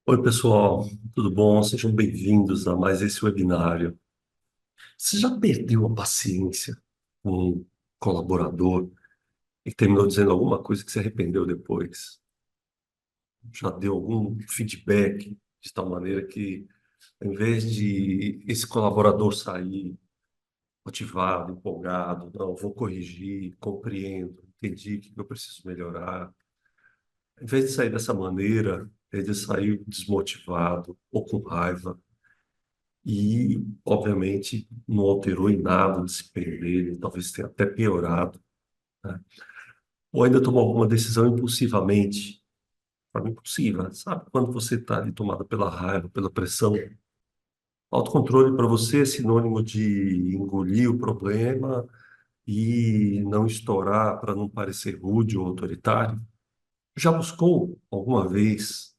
Oi, pessoal, tudo bom? Sejam bem-vindos a mais esse webinário. Você já perdeu a paciência com um colaborador e terminou dizendo alguma coisa que se arrependeu depois? Já deu algum feedback de tal maneira que, ao invés de esse colaborador sair motivado, empolgado, não, vou corrigir, compreendo, entendi o que eu preciso melhorar, ao invés de sair dessa maneira, ele saiu desmotivado ou com raiva. E, obviamente, não alterou em nada o desempenho dele, talvez tenha até piorado, né? Ou ainda tomou alguma decisão impulsivamente, forma impulsiva, sabe? Quando você está ali tomado pela raiva, pela pressão, autocontrole para você é sinônimo de engolir o problema e não estourar para não parecer rude ou autoritário. Já buscou alguma vez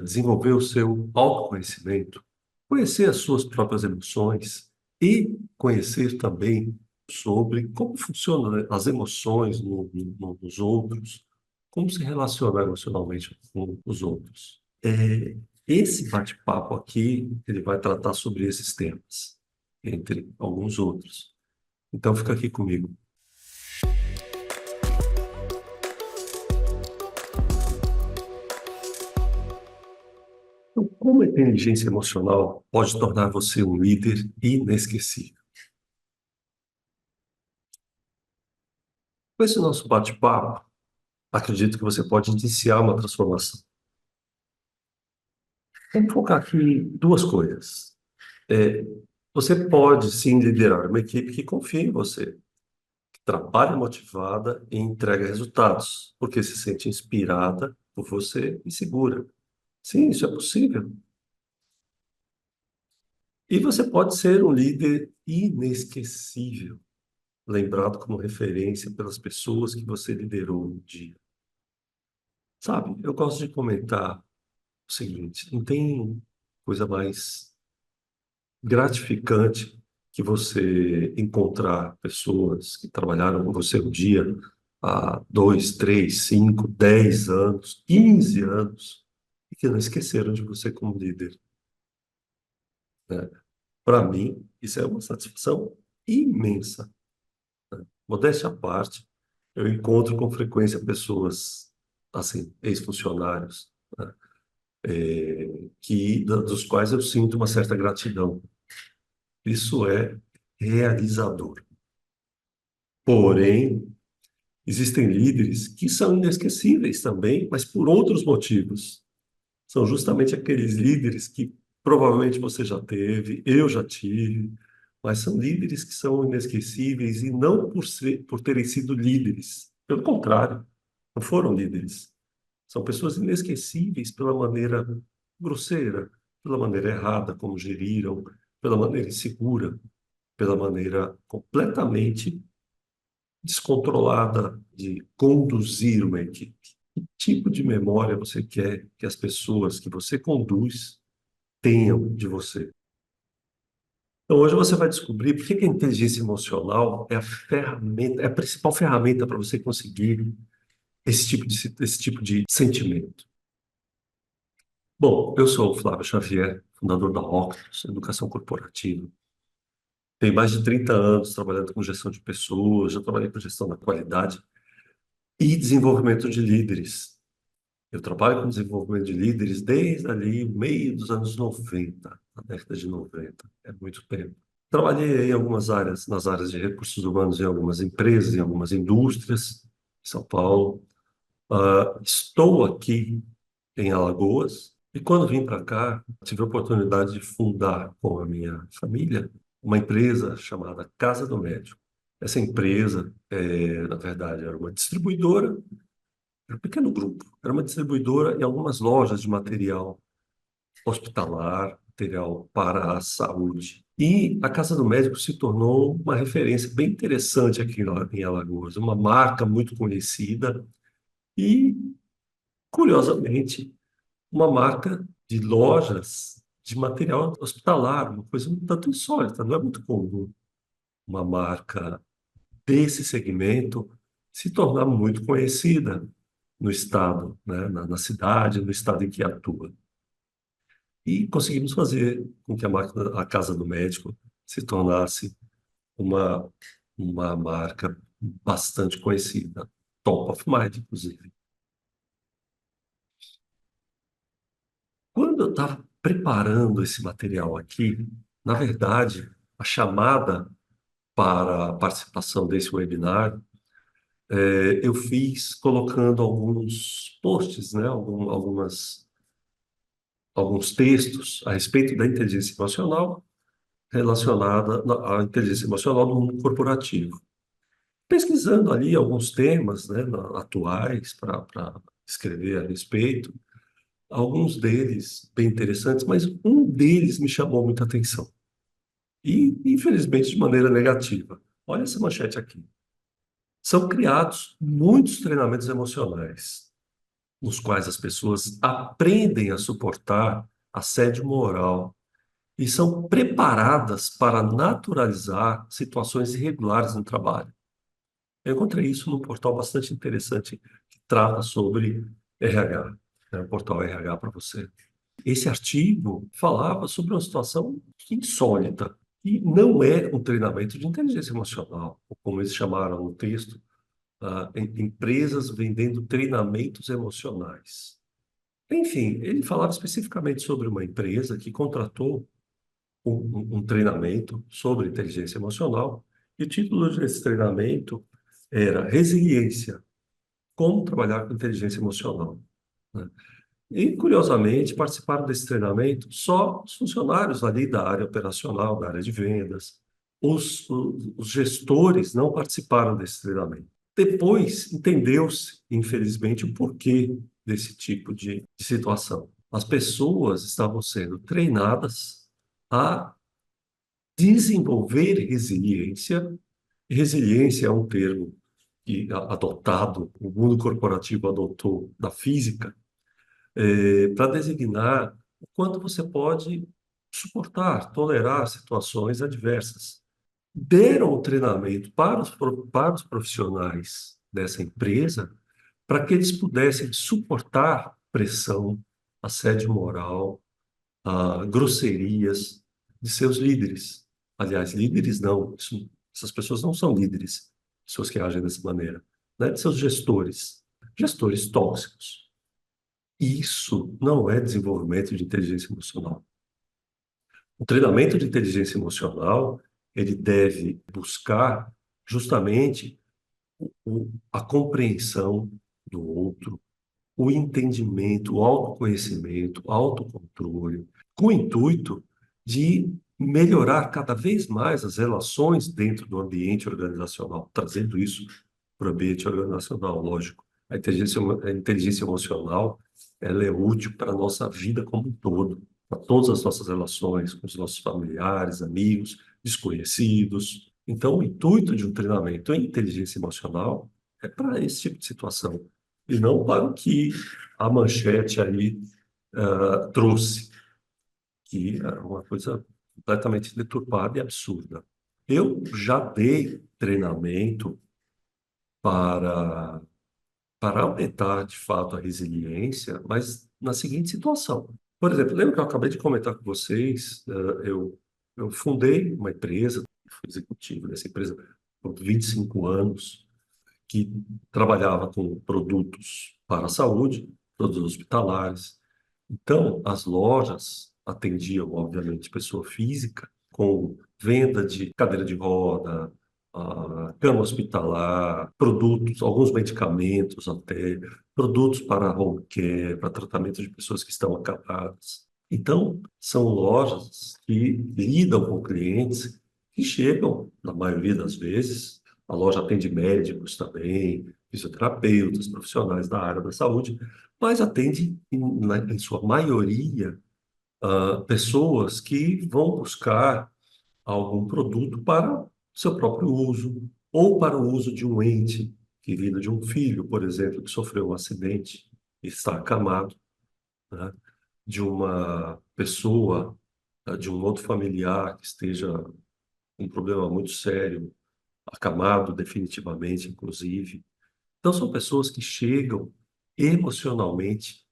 desenvolver o seu autoconhecimento, conhecer as suas próprias emoções e conhecer também sobre como funcionam, né, as emoções nos outros, como se relacionar emocionalmente com os outros. Esse bate-papo aqui, ele vai tratar sobre esses temas, entre alguns outros. Então, fica aqui comigo. Então, como a inteligência emocional pode tornar você um líder inesquecível? Com esse nosso bate-papo, acredito que você pode iniciar uma transformação. Vamos focar aqui em duas coisas. É, Você pode sim liderar uma equipe que confia em você, que trabalha motivada e entrega resultados, porque se sente inspirada por você e segura. Sim, isso é possível. E você pode ser um líder inesquecível, lembrado como referência pelas pessoas que você liderou um dia. Sabe, eu gosto de comentar o seguinte: não tem coisa mais gratificante que você encontrar pessoas que trabalharam com você um dia há 2, 3, 5, 10 anos, 15 anos, e que não esqueceram de você como líder, né? Para mim, isso é uma satisfação imensa. Modéstia à parte, eu encontro com frequência pessoas, assim, ex-funcionários, né, dos quais eu sinto uma certa gratidão. Isso é realizador. Porém, existem líderes que são inesquecíveis também, mas por outros motivos. São justamente aqueles líderes que provavelmente você já teve, eu já tive, mas são líderes que são inesquecíveis e não por terem sido líderes. Pelo contrário, não foram líderes. São pessoas inesquecíveis pela maneira grosseira, pela maneira errada como geriram, pela maneira insegura, pela maneira completamente descontrolada de conduzir uma equipe. Que tipo de memória você quer que as pessoas que você conduz tenham de você? Então, hoje você vai descobrir por que que a inteligência emocional é a ferramenta, é a principal ferramenta para você conseguir esse tipo de sentimento. Bom, eu sou o Flávio Xavier, fundador da Octopus, Educação Corporativa. Tenho mais de 30 anos trabalhando com gestão de pessoas, já trabalhei com gestão da qualidade e desenvolvimento de líderes. Eu trabalho com desenvolvimento de líderes desde ali, meio dos anos 90, na década de 90. É muito tempo. Trabalhei em algumas áreas, nas áreas de recursos humanos, em algumas empresas, em algumas indústrias, em São Paulo. Estou aqui em Alagoas e quando vim para cá, tive a oportunidade de fundar com a minha família uma empresa chamada Casa do Médico. Essa empresa, na verdade, era uma distribuidora. Era um pequeno grupo. Era uma distribuidora e algumas lojas de material hospitalar, material para a saúde. E a Casa do Médico se tornou uma referência bem interessante aqui em Alagoas, uma marca muito conhecida e, curiosamente, uma marca de lojas de material hospitalar, uma coisa um tanto insólita, não é muito comum uma marca desse segmento se tornar muito conhecida no estado, né, na cidade, no estado em que atua. E conseguimos fazer com que a casa do médico se tornasse uma, uma marca bastante conhecida, top of mind, inclusive. Quando eu estava preparando esse material aqui, na verdade, a chamada para a participação desse webinar, eu fiz colocando alguns posts, né, alguns textos a respeito da inteligência emocional relacionada à inteligência emocional no mundo corporativo. Pesquisando ali alguns temas, né, atuais para escrever a respeito, alguns deles bem interessantes, mas um deles me chamou muita atenção. E, infelizmente, de maneira negativa. Olha essa manchete aqui. São criados muitos treinamentos emocionais, nos quais as pessoas aprendem a suportar assédio moral e são preparadas para naturalizar situações irregulares no trabalho. Eu encontrei isso num portal bastante interessante que trata sobre RH, né, o portal RH para você. Esse artigo falava sobre uma situação insólita, e não é um treinamento de inteligência emocional, ou como eles chamaram no texto, empresas vendendo treinamentos emocionais. Enfim, ele falava especificamente sobre uma empresa que contratou um treinamento sobre inteligência emocional, e o título desse treinamento era Resiliência, como trabalhar com inteligência emocional, né? E, curiosamente, participaram desse treinamento só os funcionários ali da área operacional, da área de vendas. Os gestores não participaram desse treinamento. Depois, entendeu-se, infelizmente, o porquê desse tipo de situação. As pessoas estavam sendo treinadas a desenvolver resiliência. Resiliência é um termo que adotado, o mundo corporativo adotou da física, para designar o quanto você pode suportar, tolerar situações adversas. Deram o treinamento para os profissionais dessa empresa para que eles pudessem suportar pressão, assédio moral, grosserias de seus líderes. Aliás, líderes não, essas pessoas não são líderes, pessoas que agem dessa maneira, né? De seus gestores tóxicos. Isso não é desenvolvimento de inteligência emocional. O treinamento de inteligência emocional, ele deve buscar justamente a compreensão do outro, o entendimento, o autoconhecimento, o autocontrole, com o intuito de melhorar cada vez mais as relações dentro do ambiente organizacional, trazendo isso para o ambiente organizacional, lógico. A inteligência emocional, ela é útil para a nossa vida como um todo, para todas as nossas relações com os nossos familiares, amigos, desconhecidos. Então, o intuito de um treinamento em inteligência emocional é para esse tipo de situação, e não para o que a manchete aí trouxe, que é uma coisa completamente deturpada e absurda. Eu já dei treinamento para, para aumentar, de fato, a resiliência, mas na seguinte situação. Por exemplo, lembra que eu acabei de comentar com vocês, eu fundei uma empresa, fui executivo dessa empresa por 25 anos, que trabalhava com produtos para a saúde, produtos hospitalares. Então, as lojas atendiam, obviamente, pessoa física, com venda de cadeira de roda, cama hospitalar, produtos, alguns medicamentos até, produtos para home care, para tratamento de pessoas que estão acabadas. Então, são lojas que lidam com clientes que chegam, na maioria das vezes, a loja atende médicos também, fisioterapeutas, profissionais da área da saúde, mas atende, em sua maioria, pessoas que vão buscar algum produto para seu próprio uso, ou para o uso de um ente querido, de um filho, por exemplo, que sofreu um acidente e está acamado, né? De uma pessoa, de um outro familiar que esteja com um problema muito sério, acamado definitivamente, inclusive. Então, são pessoas que chegam emocionalmente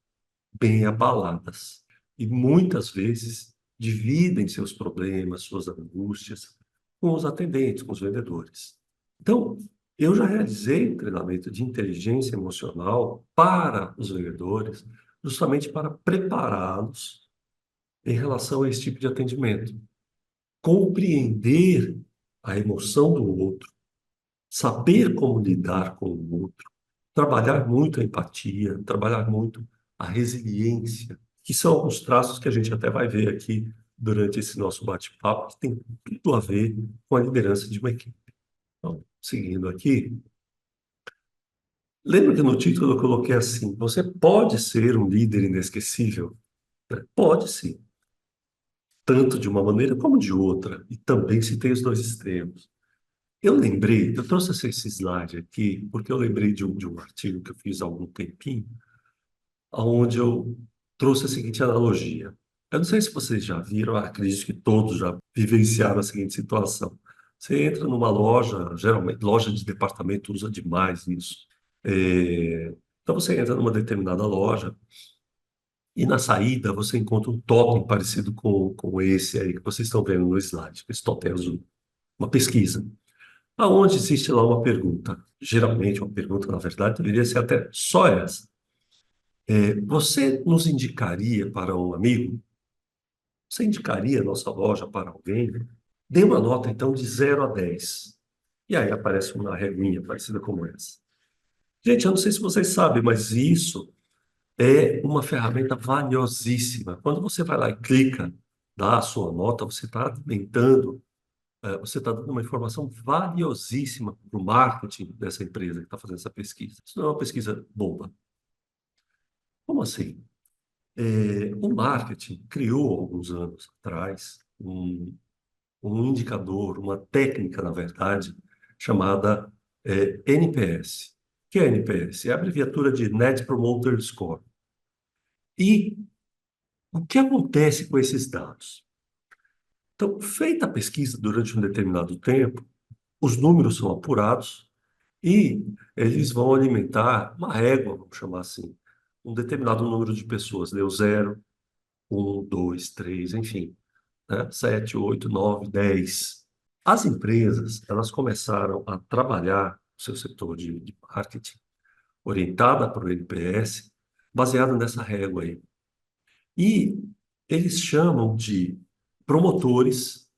bem abaladas. e muitas vezes dividem seus problemas, suas angústias com os atendentes, com os vendedores. Então, eu já realizei treinamento de inteligência emocional para os vendedores, justamente para prepará-los em relação a esse tipo de atendimento. Compreender a emoção do outro, saber como lidar com o outro, trabalhar muito a empatia, trabalhar muito a resiliência, que são alguns traços que a gente até vai ver aqui durante esse nosso bate-papo, que tem tudo a ver com a liderança de uma equipe. Então, seguindo aqui, lembra que no título eu coloquei assim: você pode ser um líder inesquecível? Pode sim, tanto de uma maneira como de outra, e também se tem os dois extremos. Eu lembrei, eu trouxe esse slide aqui, porque eu lembrei de um artigo que eu fiz há algum tempinho, onde eu trouxe a seguinte analogia. Eu não sei se vocês já viram, acredito que todos já vivenciaram a seguinte situação. Você entra numa loja, geralmente loja de departamento usa demais isso. Então você entra numa determinada loja e na saída você encontra um totem parecido com esse aí que vocês estão vendo no slide, esse totem azul, uma pesquisa, aonde existe lá uma pergunta. Geralmente uma pergunta, na verdade, deveria ser até só essa. Você nos indicaria para um amigo? Você indicaria a nossa loja para alguém? Dê uma nota, então, de 0 a 10. E aí aparece uma reguinha parecida como essa. Gente, eu não sei se vocês sabem, mas isso é uma ferramenta valiosíssima. Quando você vai lá e clica, dá a sua nota, você está alimentando, você está dando uma informação valiosíssima para o marketing dessa empresa que está fazendo essa pesquisa. Isso não é uma pesquisa boba. Como assim? O marketing criou, alguns anos atrás, um indicador, uma técnica, na verdade, chamada NPS. O que é NPS? É a abreviatura de Net Promoter Score. E o que acontece com esses dados? Então, feita a pesquisa durante um determinado tempo, os números são apurados e eles vão alimentar uma régua, vamos chamar assim, um determinado número de pessoas. Deu 0, 1, 2, 3, enfim, né? 7, 8, 9, 10. As empresas, elas começaram a trabalhar o seu setor de marketing, orientada para o NPS, baseado nessa régua aí. E eles chamam de promotores,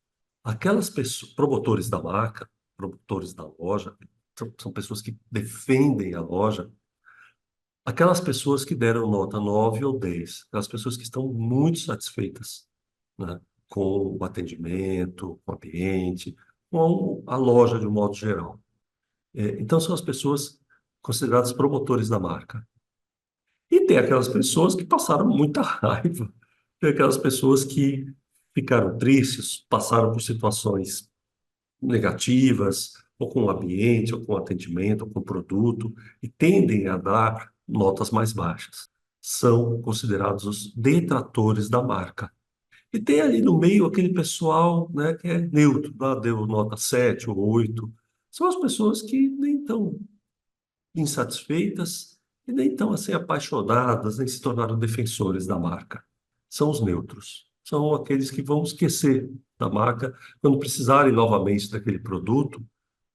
aquelas pessoas, promotores da marca, promotores da loja, são pessoas que defendem a loja, aquelas pessoas que deram nota 9 ou 10, aquelas pessoas que estão muito satisfeitas, né, com o atendimento, com o ambiente, com a loja de um modo geral. Então, são as pessoas consideradas promotores da marca. E tem aquelas pessoas que passaram muita raiva, tem aquelas pessoas que ficaram tristes, passaram por situações negativas, ou com o ambiente, ou com o atendimento, ou com o produto, e tendem a dar notas mais baixas. São considerados os detratores da marca. E tem ali no meio aquele pessoal, né, que é neutro, lá deu nota 7 ou 8. São as pessoas que nem estão insatisfeitas e nem estão assim apaixonadas, nem se tornaram defensores da marca. São os neutros. São aqueles que vão esquecer da marca quando precisarem novamente daquele produto,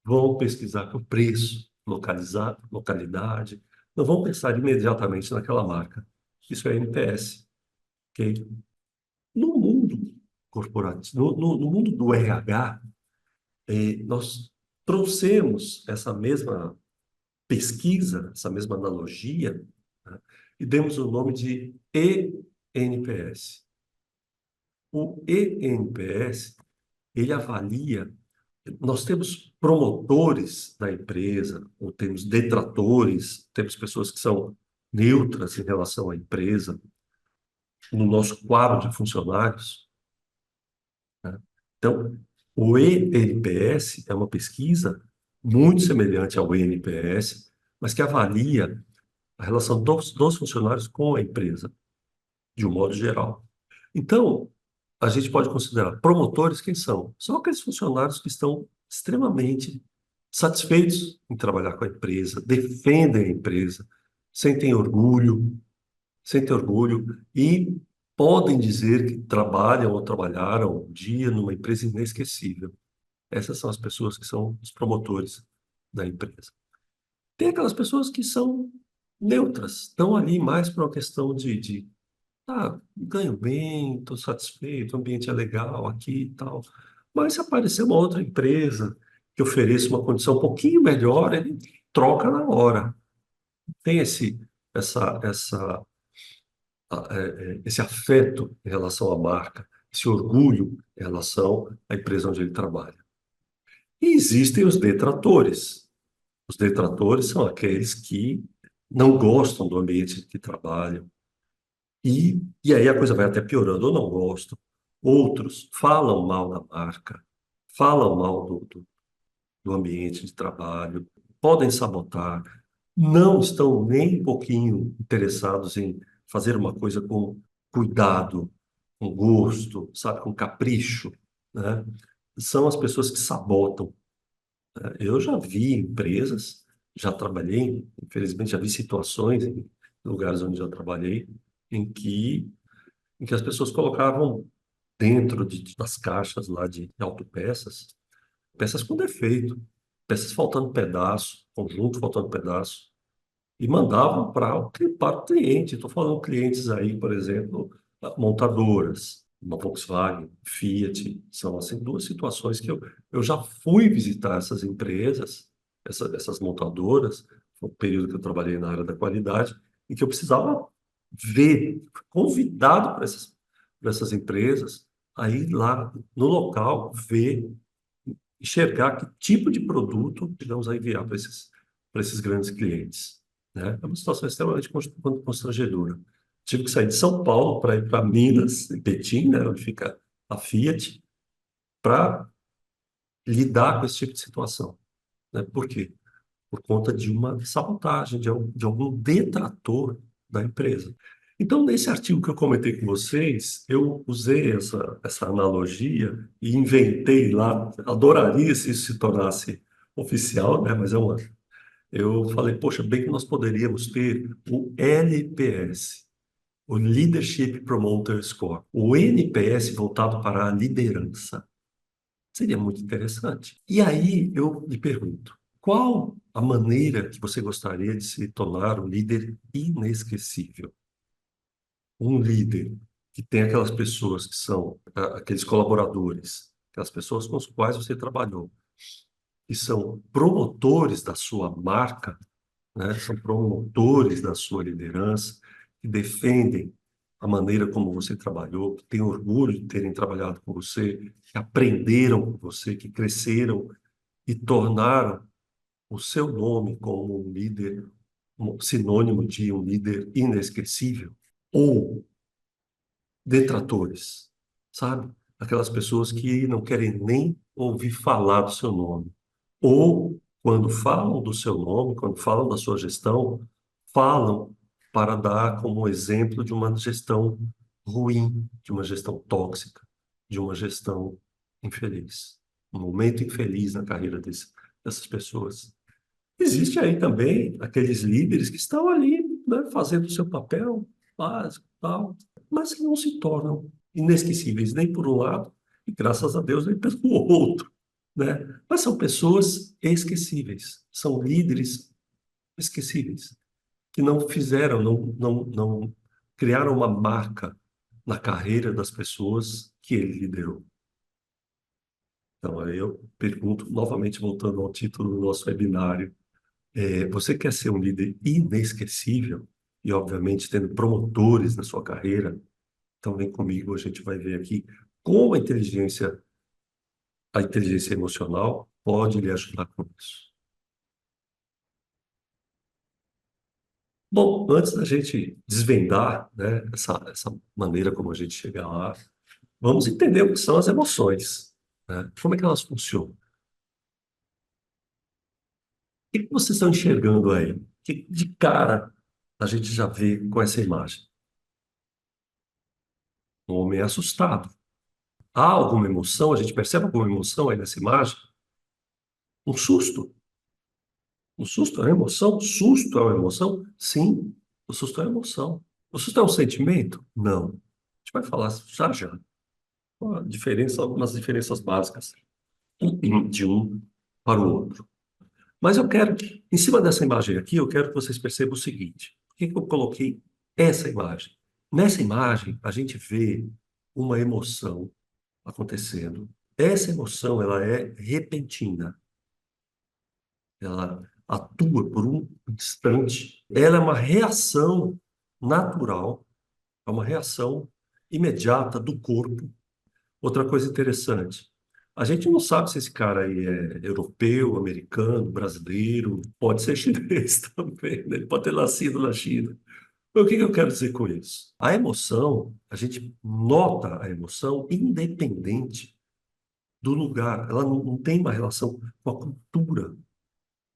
vão pesquisar o preço, localizar, localidade, não vão pensar imediatamente naquela marca. Isso é NPS, ok? No mundo corporativo, no mundo do RH, nós trouxemos essa mesma pesquisa, essa mesma analogia, né, e demos o nome de ENPS. O ENPS, ele avalia, nós temos promotores da empresa, ou temos detratores, temos pessoas que são neutras em relação à empresa, no nosso quadro de funcionários, né? Então, o ENPS é uma pesquisa muito semelhante ao ENPS, mas que avalia a relação dos funcionários com a empresa, de um modo geral. Então, a gente pode considerar promotores quem são? São aqueles funcionários que estão extremamente satisfeitos em trabalhar com a empresa, defendem a empresa, sentem orgulho e podem dizer que trabalham ou trabalharam um dia numa empresa inesquecível. Essas são as pessoas que são os promotores da empresa. Tem aquelas pessoas que são neutras, estão ali mais por uma questão ganho bem, estou satisfeito, o ambiente é legal aqui e tal. Mas se aparecer uma outra empresa que ofereça uma condição um pouquinho melhor, ele troca na hora. Tem essa, esse afeto em relação à marca, esse orgulho em relação à empresa onde ele trabalha. E existem os detratores. Os detratores são aqueles que não gostam do ambiente que trabalham. E aí a coisa vai até piorando, ou não gostam. Outros falam mal da marca, falam mal do ambiente de trabalho, podem sabotar, não estão nem um pouquinho interessados em fazer uma coisa com cuidado, com gosto, sabe, com capricho, né? São as pessoas que sabotam. Eu já vi empresas, já trabalhei, infelizmente já vi situações em lugares onde já trabalhei, em que, em que as pessoas colocavam dentro das caixas lá de autopeças, peças com defeito, peças faltando pedaço, conjunto faltando pedaço, e mandavam para o cliente. Estou falando clientes aí, por exemplo, montadoras, uma Volkswagen, Fiat, são assim duas situações que eu já fui visitar essas empresas, essas montadoras, foi um período que eu trabalhei na área da qualidade, e que eu precisava ver, fui convidado para essas empresas, aí lá no local, ver, enxergar que tipo de produto digamos a enviar para esses grandes clientes, né? É uma situação extremamente constrangedora. Tive que sair de São Paulo para ir para Minas, em Betim, né, onde fica a Fiat, para lidar com esse tipo de situação, né? Por quê? Por conta de uma sabotagem, de algum detrator da empresa. Então, nesse artigo que eu comentei com vocês, eu usei essa analogia e inventei lá, adoraria se isso se tornasse oficial, né? Mas eu falei, poxa, bem que nós poderíamos ter o LPS, o Leadership Promoter Score, o NPS voltado para a liderança. Seria muito interessante. E aí eu lhe pergunto, qual a maneira que você gostaria de se tornar um líder inesquecível? Um líder que tem aquelas pessoas que são aqueles colaboradores, aquelas pessoas com as quais você trabalhou, que são promotores da sua marca, né? São promotores da sua liderança, que defendem a maneira como você trabalhou, que têm orgulho de terem trabalhado com você, que aprenderam com você, que cresceram e tornaram o seu nome como um líder, um sinônimo de um líder inesquecível, ou detratores, sabe? Aquelas pessoas que não querem nem ouvir falar do seu nome. Ou, quando falam do seu nome, quando falam da sua gestão, falam para dar como exemplo de uma gestão ruim, de uma gestão tóxica, de uma gestão infeliz. Um momento infeliz na carreira dessas pessoas. Existe aí também aqueles líderes que estão ali, né, fazendo o seu papel básico, tal, mas que não se tornam inesquecíveis nem por um lado, e graças a Deus nem pelo outro, né? Mas são pessoas esquecíveis, são líderes esquecíveis, que não fizeram, não criaram uma marca na carreira das pessoas que ele liderou. Então, aí eu pergunto, novamente voltando ao título do nosso webinário, você quer ser um líder inesquecível e, obviamente, tendo promotores na sua carreira? Então, vem comigo, a gente vai ver aqui como a inteligência emocional pode lhe ajudar com isso. Bom, antes da gente desvendar, né, essa maneira como a gente chega lá, vamos entender o que são as emoções, né? Como é que elas funcionam? O que que vocês estão enxergando aí? Que de cara a gente já vê com essa imagem? Um homem assustado. Há alguma emoção? A gente percebe alguma emoção aí nessa imagem? Um susto. O susto é uma emoção? O susto é uma emoção? Sim, o susto é uma emoção. O susto é um sentimento? Não. gente vai falar já já. A diferença, algumas diferenças básicas de um para o outro. Mas eu quero, em cima dessa imagem aqui, eu quero que vocês percebam o seguinte: por que que eu coloquei essa imagem? Nessa imagem, a gente vê uma emoção acontecendo. Essa emoção, ela é repentina. Ela atua por um instante. Ela é uma reação natural, é uma reação imediata do corpo. Outra coisa interessante, a gente não sabe se esse cara aí é europeu, americano, brasileiro, pode ser chinês também, né? Ele pode ter nascido na China. Mas o que que eu quero dizer com isso? A emoção, a gente nota a emoção independente do lugar. Ela não tem uma relação com a cultura,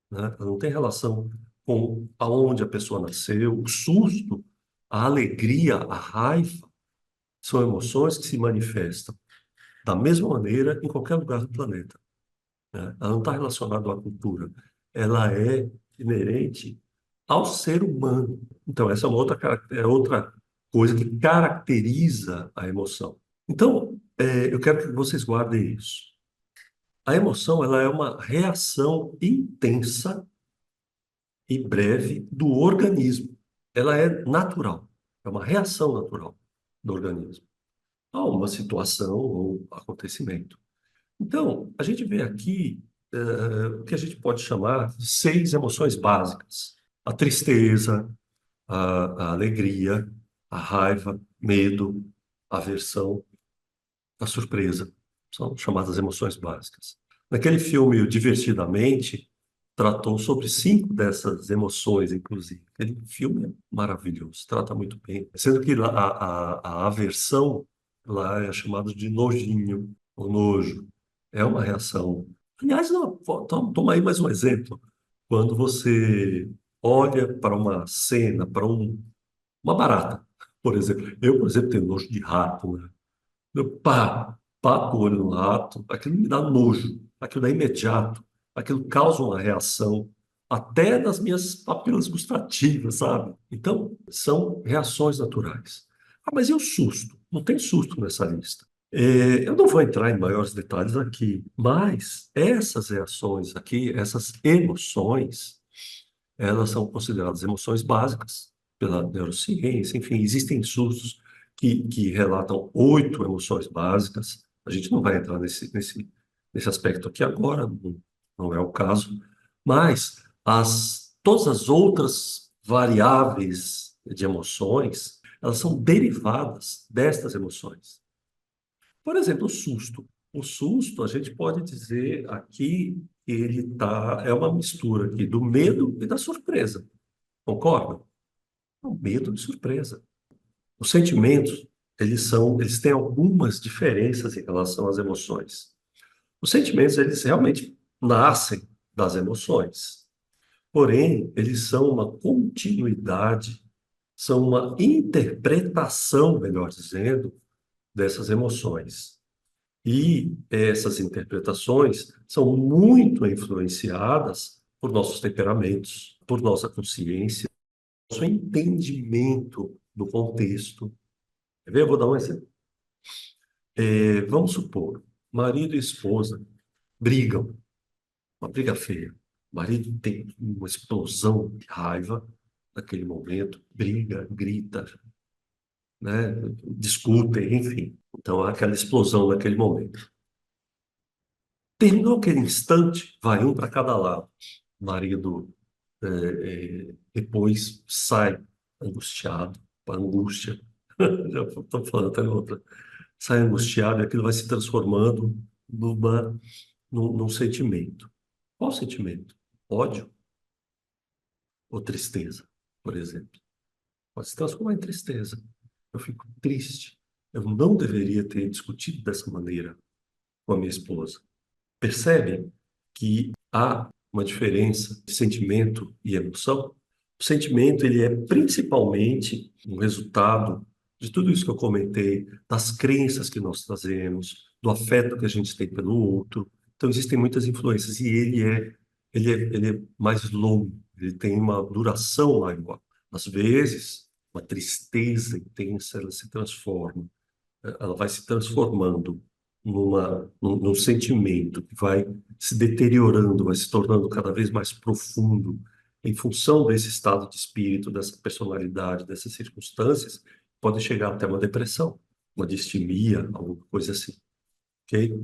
né? Ela não tem relação com aonde a pessoa nasceu, o susto, a alegria, a raiva, são emoções que se manifestam da mesma maneira em qualquer lugar do planeta, né? Ela não está relacionada à cultura, ela é inerente ao ser humano. Então, essa é uma outra, é outra coisa que caracteriza a emoção. Então, eu quero que vocês guardem isso. A emoção, ela é uma reação intensa e breve do organismo. Ela é natural, é uma reação natural do organismo a uma situação ou acontecimento. Então, a gente vê aqui o que a gente pode chamar de 6 emoções básicas: a tristeza, a alegria, a raiva, medo, a aversão, a surpresa. São chamadas emoções básicas. Naquele filme o Divertidamente, tratou sobre 5 dessas emoções, inclusive. Aquele filme é maravilhoso, trata muito bem. Sendo que a aversão lá é chamada de nojinho, ou nojo. É uma reação. Aliás, não, toma aí mais um exemplo. Quando você olha para uma cena, para uma barata, por exemplo. Eu, por exemplo, tenho nojo de rato, né? Pato o olho no rato, aquilo me dá nojo, aquilo dá imediato, aquilo causa uma reação, até nas minhas papilas gustativas, sabe? Então, são reações naturais. Ah, mas e o susto? Não tem susto nessa lista. Eu não vou entrar em maiores detalhes aqui, mas essas reações aqui, essas emoções, elas são consideradas emoções básicas pela neurociência. Enfim, existem estudos que relatam 8 emoções básicas. A gente não vai entrar nesse aspecto aqui agora, não é o caso, mas todas as outras variáveis de emoções, elas são derivadas destas emoções. Por exemplo, o susto. O susto, a gente pode dizer aqui que é uma mistura aqui do medo e da surpresa. Concorda? O medo de surpresa. Os sentimentos, eles têm algumas diferenças em relação às emoções. Os sentimentos, eles realmente nascem das emoções. Porém, eles são uma continuidade, são uma interpretação, melhor dizendo, dessas emoções. E essas interpretações são muito influenciadas por nossos temperamentos, por nossa consciência, nosso entendimento do contexto. Quer ver? Eu vou dar um exemplo. Vamos supor, marido e esposa brigam, uma briga feia. O marido tem uma explosão de raiva naquele momento, briga, grita, né? Discutem, enfim. Então, há aquela explosão naquele momento. Terminou aquele instante, vai um para cada lado. O marido depois sai angustiado, para angústia. Já estou falando até outra. Sai angustiado e aquilo vai se transformando num sentimento. Qual sentimento? Ódio ou tristeza, por exemplo? Pode se transformar em tristeza. Eu fico triste. Eu não deveria ter discutido dessa maneira com a minha esposa. Percebem que há uma diferença de sentimento e emoção? O sentimento, ele é principalmente um resultado de tudo isso que eu comentei, das crenças que nós trazemos, do afeto que a gente tem pelo outro. Então, existem muitas influências e ele é mais longo, ele tem uma duração maior. Às vezes, uma tristeza intensa, ela se transforma. ela vai se transformando num sentimento que vai se deteriorando, vai se tornando cada vez mais profundo, em função desse estado de espírito, dessa personalidade, dessas circunstâncias, pode chegar até uma depressão, uma distimia, alguma coisa assim, ok?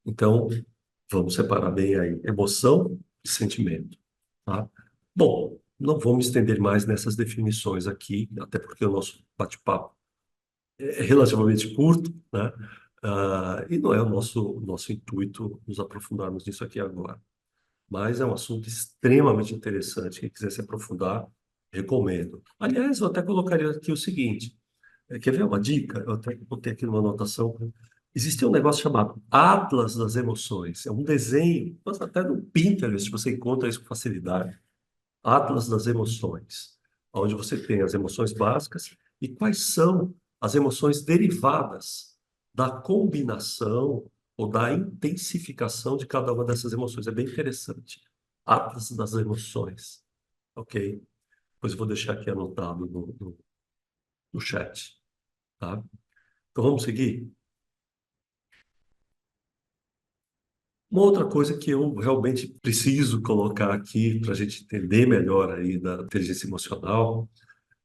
Então, vamos separar bem aí emoção e sentimento, tá? Bom, não vou me estender mais nessas definições aqui, até porque o nosso bate-papo é relativamente curto, né? E não é o nosso intuito nos aprofundarmos nisso aqui agora. Mas é um assunto extremamente interessante. Quem quiser se aprofundar, recomendo. Aliás, eu até colocaria aqui o seguinte: quer ver uma dica? Eu até botei aqui numa anotação. Existe um negócio chamado Atlas das Emoções. É um desenho, mas até no Pinterest você encontra isso com facilidade. Atlas das Emoções, onde você tem as emoções básicas e quais são as emoções derivadas da combinação ou da intensificação de cada uma dessas emoções. É bem interessante. Atlas das Emoções, ok? Depois eu vou deixar aqui anotado no chat, tá? Então vamos seguir? Uma outra coisa que eu realmente preciso colocar aqui para a gente entender melhor aí da inteligência emocional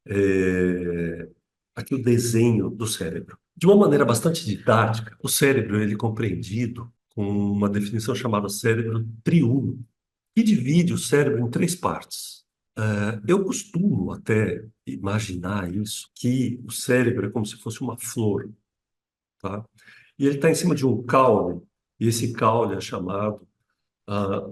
é aqui o desenho do cérebro. De uma maneira bastante didática, o cérebro ele é compreendido com uma definição chamada cérebro triuno, que divide o cérebro em três partes. Eu costumo até imaginar isso, que o cérebro é como se fosse uma flor, tá? E ele está em cima de um caule, e esse caule é chamado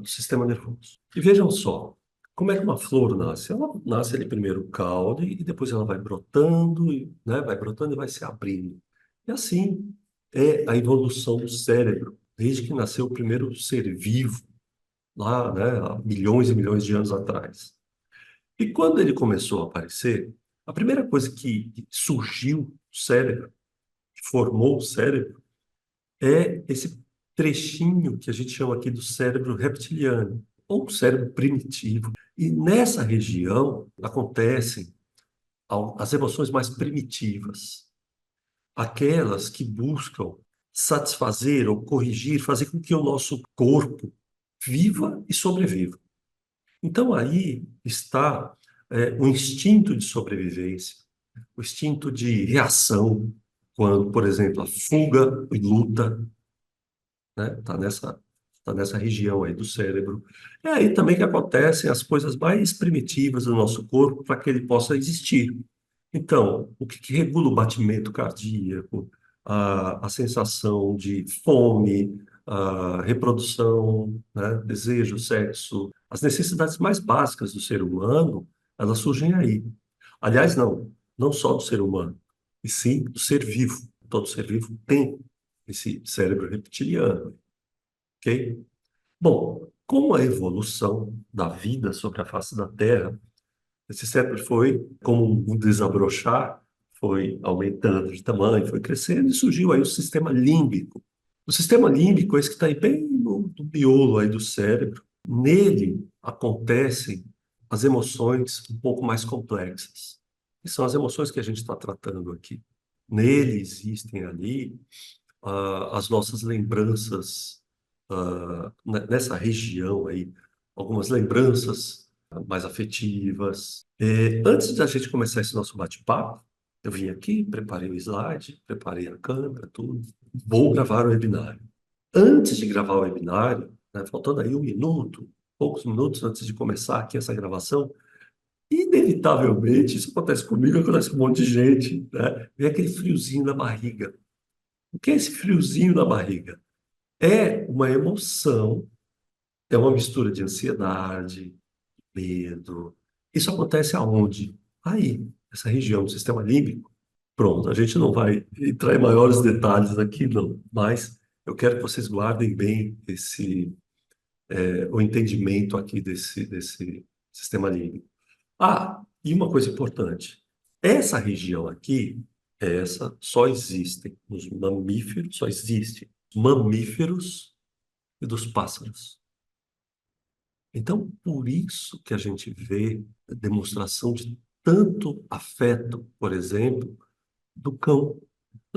sistema nervoso. E vejam só, como é que uma flor nasce? Ela nasce ali primeiro o caule e depois ela vai brotando, né? Vai brotando e vai se abrindo. E assim é a evolução do cérebro, desde que nasceu o primeiro ser vivo, lá, né? Há milhões e milhões de anos atrás. E quando ele começou a aparecer, a primeira coisa que surgiu do cérebro, que formou o cérebro, é esse trechinho que a gente chama aqui do cérebro reptiliano, ou cérebro primitivo. E nessa região acontecem as emoções mais primitivas, aquelas que buscam satisfazer ou corrigir, fazer com que o nosso corpo viva e sobreviva. Então aí está o instinto de sobrevivência, o instinto de reação, quando, por exemplo, a fuga e luta, né? Tá nessa região aí do cérebro. É aí também que acontecem as coisas mais primitivas do nosso corpo para que ele possa existir. Então, o que regula o batimento cardíaco, a sensação de fome, a reprodução, né? Desejo, sexo, as necessidades mais básicas do ser humano, elas surgem aí. Aliás, não só do ser humano, e sim do ser vivo. Todo ser vivo tem esse cérebro reptiliano. Ok? Bom, com a evolução da vida sobre a face da Terra, esse cérebro foi como um desabrochar, foi aumentando de tamanho, foi crescendo e surgiu aí o sistema límbico. O sistema límbico é esse que está aí bem no miolo aí do cérebro. Nele acontecem as emoções um pouco mais complexas, que são as emoções que a gente está tratando aqui. Nele existem ali as nossas lembranças nessa região aí, algumas lembranças mais afetivas. Antes da gente começar esse nosso bate-papo, eu vim aqui, preparei o slide, preparei a câmera, tudo. Vou gravar o webinário. Antes de gravar o webinário, né, faltando aí um minuto, poucos minutos antes de começar aqui essa gravação, inevitavelmente, isso acontece comigo, acontece com um monte de gente, né? Vem aquele friozinho na barriga. O que é esse friozinho na barriga? É uma emoção, é uma mistura de ansiedade, medo. Isso acontece aonde? Aí, essa região do sistema límbico. Pronto, a gente não vai entrar em maiores detalhes aqui, não, mas eu quero que vocês guardem bem o entendimento aqui desse sistema límbico. E uma coisa importante: essa região aqui, essa só existem nos mamíferos, só existe mamíferos e dos pássaros. Então, por isso que a gente vê a demonstração de tanto afeto, por exemplo, do cão.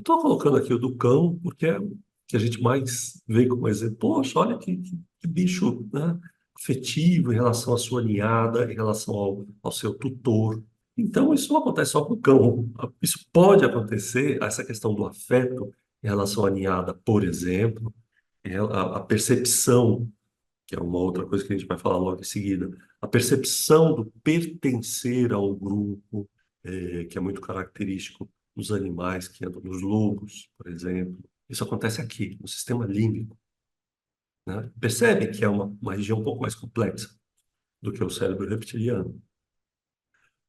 Eu estou colocando aqui o do cão, porque é o que a gente mais vê como exemplo. Poxa, olha que bicho, né? Afetivo em relação à sua ninhada, em relação ao seu tutor. Então, isso não acontece só com o cão. Isso pode acontecer, essa questão do afeto em relação à ninhada, por exemplo, a percepção, que é uma outra coisa que a gente vai falar logo em seguida, a percepção do pertencer ao grupo, que é muito característico nos animais que andam, nos lobos, por exemplo. Isso acontece aqui, no sistema límbico, né? Percebe que é uma região um pouco mais complexa do que o cérebro reptiliano.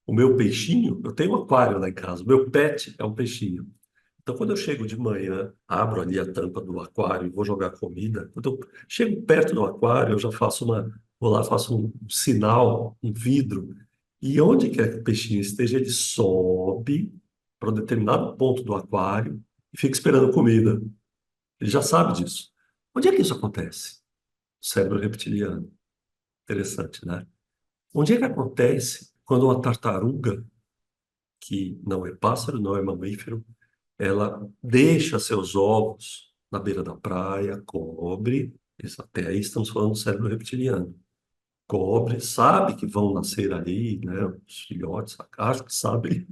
O meu peixinho, eu tenho um aquário lá em casa, o meu pet é um peixinho. Então, quando eu chego de manhã, abro ali a tampa do aquário e vou jogar comida, quando eu chego perto do aquário, eu já faço vou lá, faço um sinal, um vidro, e onde quer que o peixinho esteja, ele sobe para um determinado ponto do aquário e fica esperando comida. Ele já sabe disso. Onde é que isso acontece? O cérebro reptiliano. Interessante, né? Onde é que acontece quando uma tartaruga, que não é pássaro, não é mamífero, ela deixa seus ovos na beira da praia, cobre, isso, até aí estamos falando do cérebro reptiliano. Cobre, sabe que vão nascer ali, né, os filhotes, acho que sabe,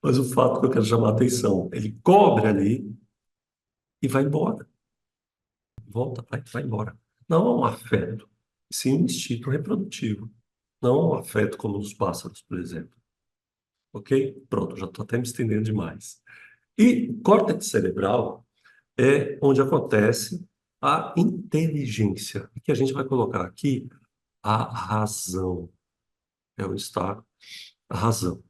mas o fato que eu quero chamar a atenção, ele cobre ali e vai embora, volta, vai embora. Não é um afeto, sim um instinto reprodutivo. Não é um afeto como nos pássaros, por exemplo. Ok? Pronto, já estou até me estendendo demais. E o córtex cerebral é onde acontece a inteligência, que a gente vai colocar aqui a razão. É onde está a razão,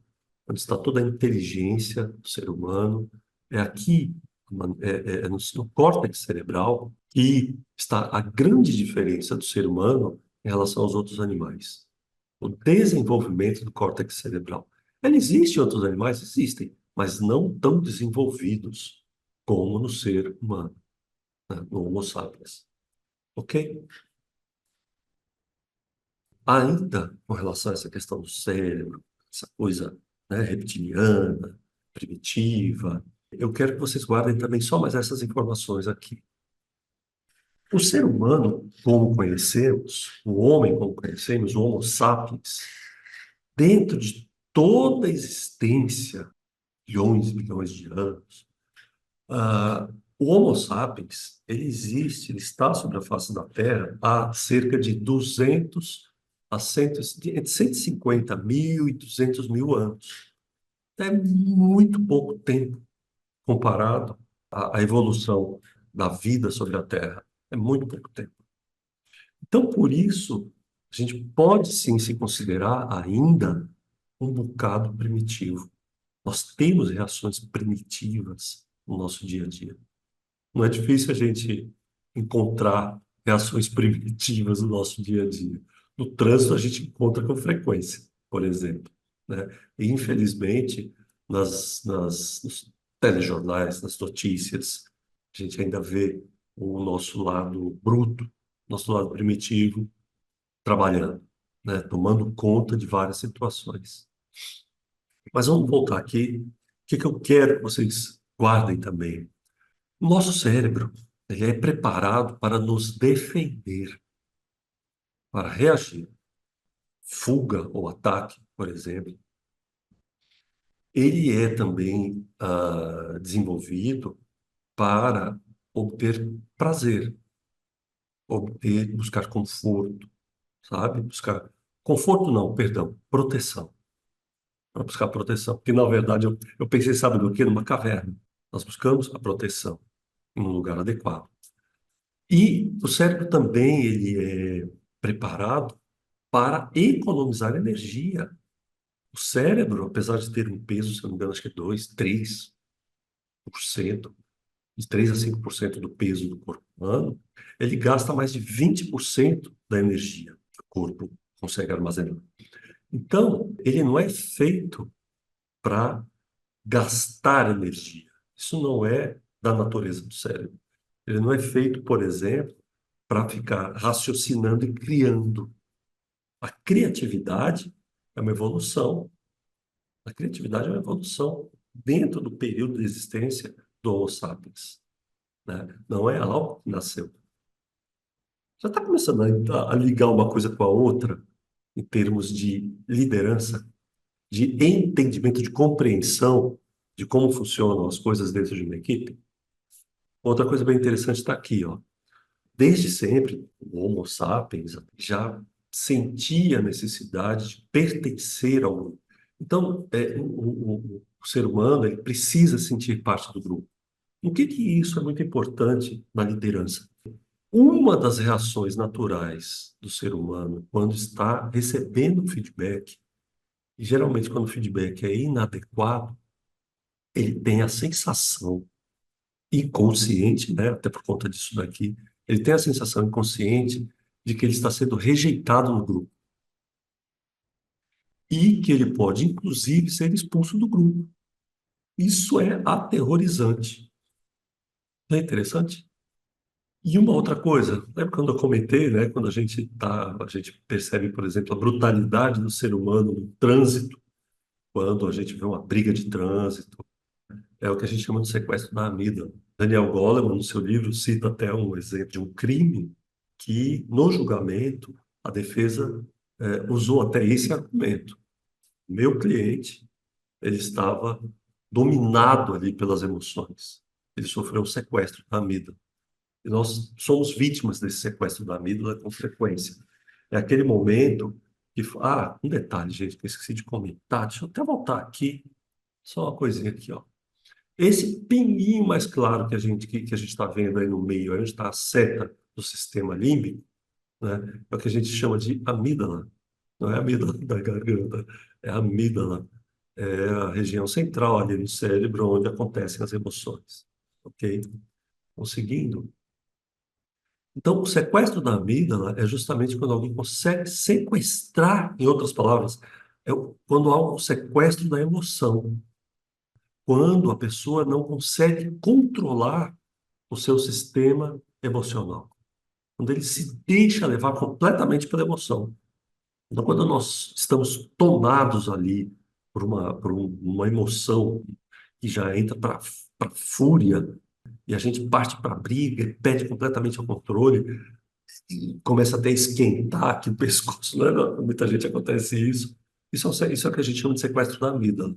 onde está toda a inteligência do ser humano. É aqui, no córtex cerebral, que está a grande diferença do ser humano em relação aos outros animais. O desenvolvimento do córtex cerebral. Ele existe em outros animais? Existem, mas não tão desenvolvidos como no ser humano, né, no Homo sapiens. Ok? Ainda com relação a essa questão do cérebro, essa coisa, né, reptiliana, primitiva, eu quero que vocês guardem também só mais essas informações aqui. O ser humano, como conhecemos, o homem, como conhecemos, o Homo sapiens, dentro de toda a existência, bilhões e bilhões de anos, ah, o Homo sapiens, ele existe, ele está sobre a face da Terra há cerca de 200 a 100, entre 150 mil e 200 mil anos. É muito pouco tempo comparado à evolução da vida sobre a Terra. É muito pouco tempo. Então, por isso, a gente pode sim se considerar ainda um bocado primitivo. Nós temos reações primitivas no nosso dia a dia. Não é difícil a gente encontrar reações primitivas no nosso dia a dia. No trânsito, a gente encontra com frequência, por exemplo, né? E, infelizmente, nos telejornais, nas notícias, a gente ainda vê o nosso lado bruto, nosso lado primitivo, trabalhando, né? Tomando conta de várias situações. Mas vamos voltar aqui. O que que eu quero que vocês guardem também? O nosso cérebro, ele é preparado para nos defender, para reagir. Fuga ou ataque, por exemplo. Ele é também desenvolvido para obter prazer, buscar conforto, sabe? Buscar conforto não, perdão, proteção. Para buscar proteção. Porque, na verdade, eu pensei, sabe do quê? Numa caverna. Nós buscamos a proteção em um lugar adequado. E o cérebro também ele é preparado para economizar energia. O cérebro, apesar de ter um peso, se eu não me engano, acho que é 2, 3%, de 3 a 5% do peso do corpo humano, ele gasta mais de 20% da energia que o corpo consegue armazenar. Então, ele não é feito para gastar energia. Isso não é da natureza do cérebro. Ele não é feito, por exemplo, para ficar raciocinando e criando. A criatividade é uma evolução. A criatividade é uma evolução dentro do período de existência do Homo sapiens, né? Não é algo que nasceu. Já está começando a ligar uma coisa com a outra em termos de liderança, de entendimento, de compreensão de como funcionam as coisas dentro de uma equipe. Outra coisa bem interessante está aqui, ó. Desde sempre, o Homo sapiens já sentia a necessidade de pertencer ao grupo. Então, o ser humano ele precisa sentir parte do grupo. O que que isso é muito importante na liderança? Uma das reações naturais do ser humano quando está recebendo feedback, e geralmente quando o feedback é inadequado, ele tem a sensação inconsciente, né, até por conta disso daqui, ele tem a sensação inconsciente de que ele está sendo rejeitado no grupo e que ele pode, inclusive, ser expulso do grupo. Isso é aterrorizante. Não é interessante? E uma outra coisa, lembra quando eu comentei, né, quando a gente percebe, por exemplo, a brutalidade do ser humano no trânsito, quando a gente vê uma briga de trânsito, é o que a gente chama de sequestro da amígdala. Daniel Goleman, no seu livro, cita até um exemplo de um crime que, no julgamento, a defesa usou até esse argumento. Meu cliente, ele estava dominado ali pelas emoções. Ele sofreu um sequestro da amígdala. E nós somos vítimas desse sequestro da amígdala com frequência. É aquele momento que... Ah, um detalhe, gente, que eu esqueci de comentar. Deixa eu até voltar aqui. Só uma coisinha aqui, ó. Esse pinguinho mais claro que a gente está vendo aí no meio, onde está a seta do sistema límbico, né? É o que a gente chama de amígdala. Não é a amígdala da garganta, é a amígdala. É a região central ali no cérebro onde acontecem as emoções. Ok? Conseguindo. Então, o sequestro da amígdala é justamente quando alguém consegue sequestrar, em outras palavras, quando há um sequestro da emoção, quando a pessoa não consegue controlar o seu sistema emocional, quando ele se deixa levar completamente pela emoção. Então, quando nós estamos tomados ali por uma emoção que já entra para fúria, e a gente parte para a briga, e perde completamente o controle, e começa até a esquentar aqui o pescoço, né? Muita gente acontece isso. Isso é o que a gente chama de sequestro da amígdala.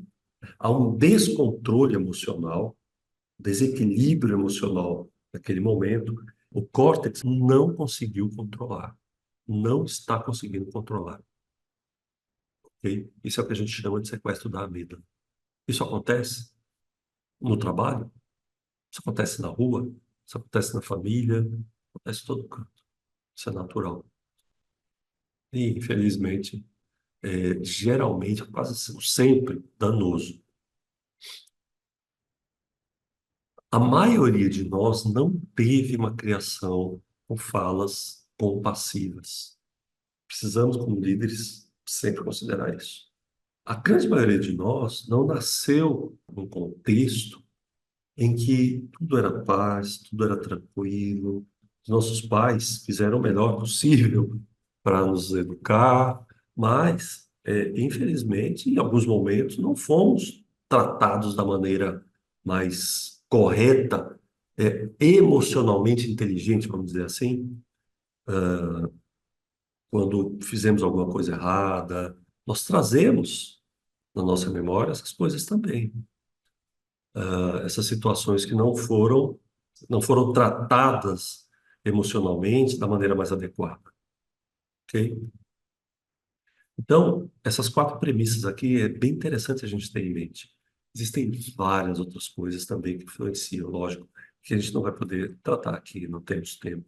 Há um descontrole emocional, desequilíbrio emocional naquele momento. O córtex não conseguiu controlar, não está conseguindo controlar. Ok? Isso é o que a gente chama de sequestro da amígdala. Isso acontece no trabalho, isso acontece na rua, isso acontece na família, acontece em todo canto. Isso é natural. E, infelizmente, geralmente, quase sempre danoso. A maioria de nós não teve uma criação com falas compassivas. Precisamos, como líderes, sempre considerar isso. A grande maioria de nós não nasceu num contexto em que tudo era paz, tudo era tranquilo. Os nossos pais fizeram o melhor possível para nos educar, mas, infelizmente, em alguns momentos não fomos tratados da maneira mais correta, emocionalmente inteligente, vamos dizer assim, quando fizemos alguma coisa errada. Nós trazemos na nossa memória essas coisas também, essas situações que não foram tratadas emocionalmente da maneira mais adequada, ok? Então, essas quatro premissas aqui é bem interessante a gente ter em mente. Existem várias outras coisas também que influenciam, lógico, que a gente não vai poder tratar aqui, não temos tempo.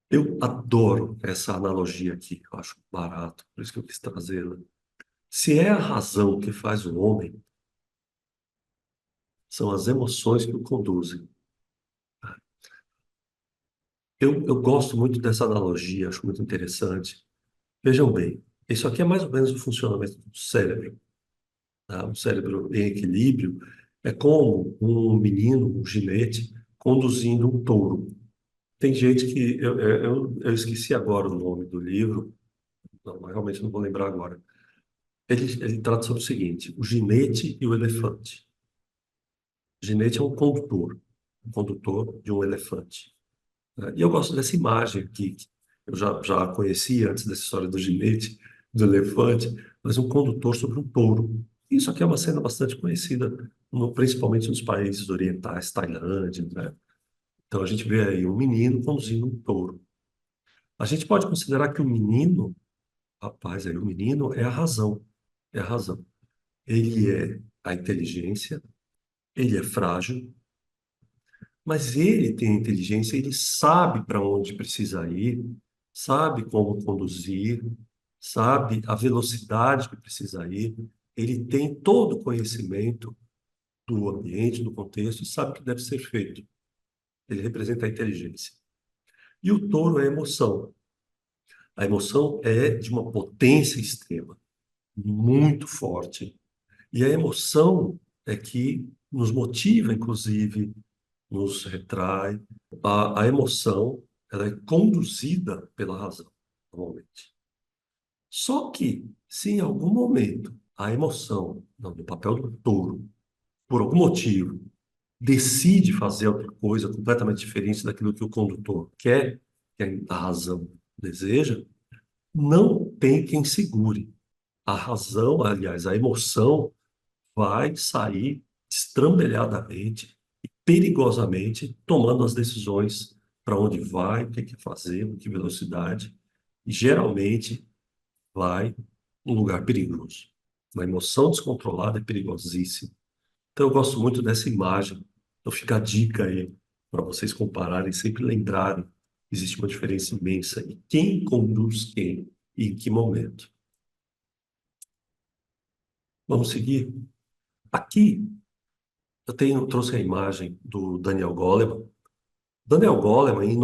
Eu adoro essa analogia aqui, eu acho barato, por isso que eu quis trazê-la. Se é a razão que faz o homem, são as emoções que o conduzem. Eu gosto muito dessa analogia, acho muito interessante. Vejam bem, isso aqui é mais ou menos o funcionamento do cérebro, tá? Um cérebro em equilíbrio é como um menino, um ginete, conduzindo um touro. Tem gente que... Eu esqueci agora o nome do livro, não, realmente não vou lembrar agora. ele trata sobre o seguinte: o ginete e o elefante. O ginete é um condutor de um elefante, né? E eu gosto dessa imagem aqui, que eu já conhecia antes dessa história do ginete, do elefante, mas um condutor sobre um touro. Isso aqui é uma cena bastante conhecida, principalmente nos países orientais, Tailândia, né? Então a gente vê aí um menino conduzindo um touro. A gente pode considerar que o menino, rapaz, aí o menino é a razão, é a razão. Ele é a inteligência, ele é frágil, mas ele tem a inteligência, ele sabe para onde precisa ir, sabe como conduzir, sabe a velocidade que precisa ir, ele tem todo o conhecimento do ambiente, do contexto, e sabe o que deve ser feito. Ele representa a inteligência. E o touro é a emoção. A emoção é de uma potência extrema, muito forte. E a emoção é que nos motiva, inclusive, nos retrai. A emoção, ela é conduzida pela razão, normalmente. Só que, se em algum momento a emoção, no papel do touro, por algum motivo, decide fazer outra coisa completamente diferente daquilo que o condutor quer, que a razão deseja, não tem quem segure. A razão, aliás, a emoção vai sair estrambelhadamente e perigosamente tomando as decisões para onde vai, o que quer fazer, com que velocidade, e geralmente vai num lugar perigoso. Uma emoção descontrolada é perigosíssima. Então eu gosto muito dessa imagem. Então fica a dica aí para vocês compararem, sempre lembrarem que existe uma diferença imensa em quem conduz quem e em que momento. Vamos seguir? Aqui trouxe a imagem do Daniel Goleman. Daniel Goleman, em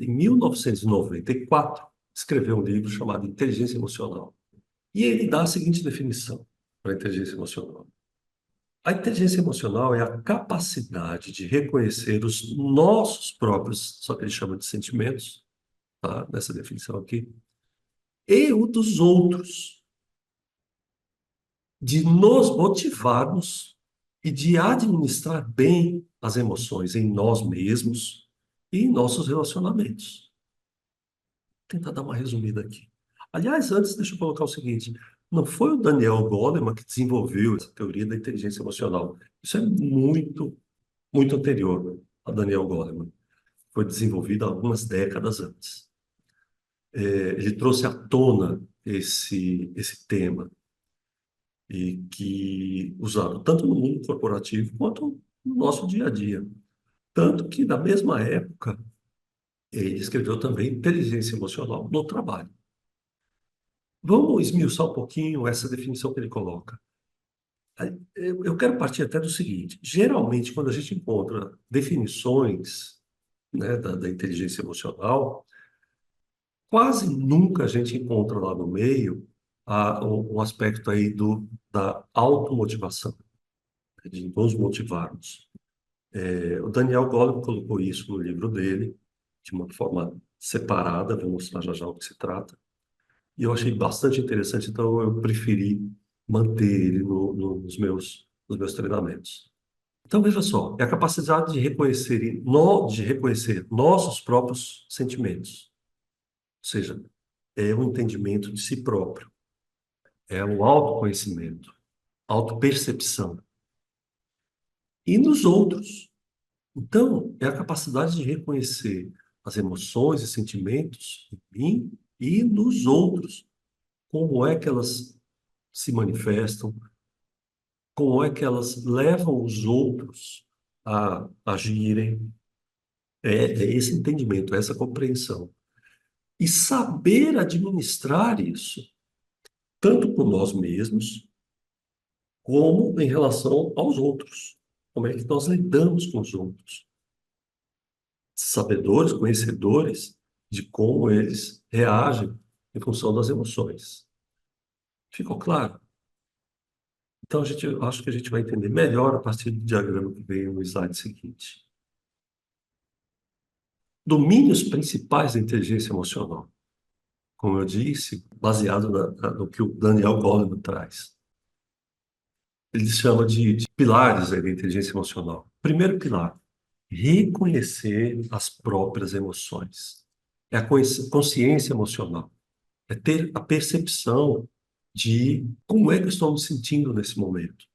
1994, escreveu um livro chamado Inteligência Emocional. E ele dá a seguinte definição para a inteligência emocional. A inteligência emocional é a capacidade de reconhecer os nossos próprios, só que ele chama de sentimentos, tá? Nessa definição aqui, e o dos outros, de nos motivarmos e de administrar bem as emoções em nós mesmos e em nossos relacionamentos. Vou tentar dar uma resumida aqui. Aliás, antes, deixa eu colocar o seguinte: não foi o Daniel Goleman que desenvolveu essa teoria da inteligência emocional. Isso é muito anterior a Daniel Goleman. Foi desenvolvido algumas décadas antes. Ele trouxe à tona esse tema e que usado tanto no mundo corporativo quanto no nosso dia a dia. Tanto que, na mesma época, ele escreveu também Inteligência Emocional no Trabalho. Vamos esmiuçar um pouquinho essa definição que ele coloca. Eu quero partir até do seguinte: geralmente, quando a gente encontra definições, né, da inteligência emocional, quase nunca a gente encontra lá no meio um aspecto aí da automotivação, né, de nos motivarmos. O Daniel Goleman colocou isso no livro dele, de uma forma separada, vou mostrar já já o que se trata. E eu achei bastante interessante, então eu preferi manter ele nos meus treinamentos. Então, veja só, é a capacidade de reconhecer, de reconhecer nossos próprios sentimentos. Ou seja, é um entendimento de si próprio, é o autoconhecimento, autopercepção. E nos outros. Então, é a capacidade de reconhecer as emoções e sentimentos em mim e nos outros. Como é que elas se manifestam, como é que elas levam os outros a agirem. É esse entendimento, essa compreensão. E saber administrar isso, tanto por nós mesmos, como em relação aos outros. Como é que nós lidamos com os outros? Sabedores, conhecedores de como eles reagem em função das emoções. Ficou claro? Então, acho que a gente vai entender melhor a partir do diagrama que veio no slide seguinte. Domínios principais da inteligência emocional. como eu disse, baseado no que o Daniel Goleman traz. Ele chama de pilares aí da inteligência emocional. Primeiro pilar, reconhecer as próprias emoções. É a consciência emocional. É ter a percepção de como é que eu estou me sentindo nesse momento.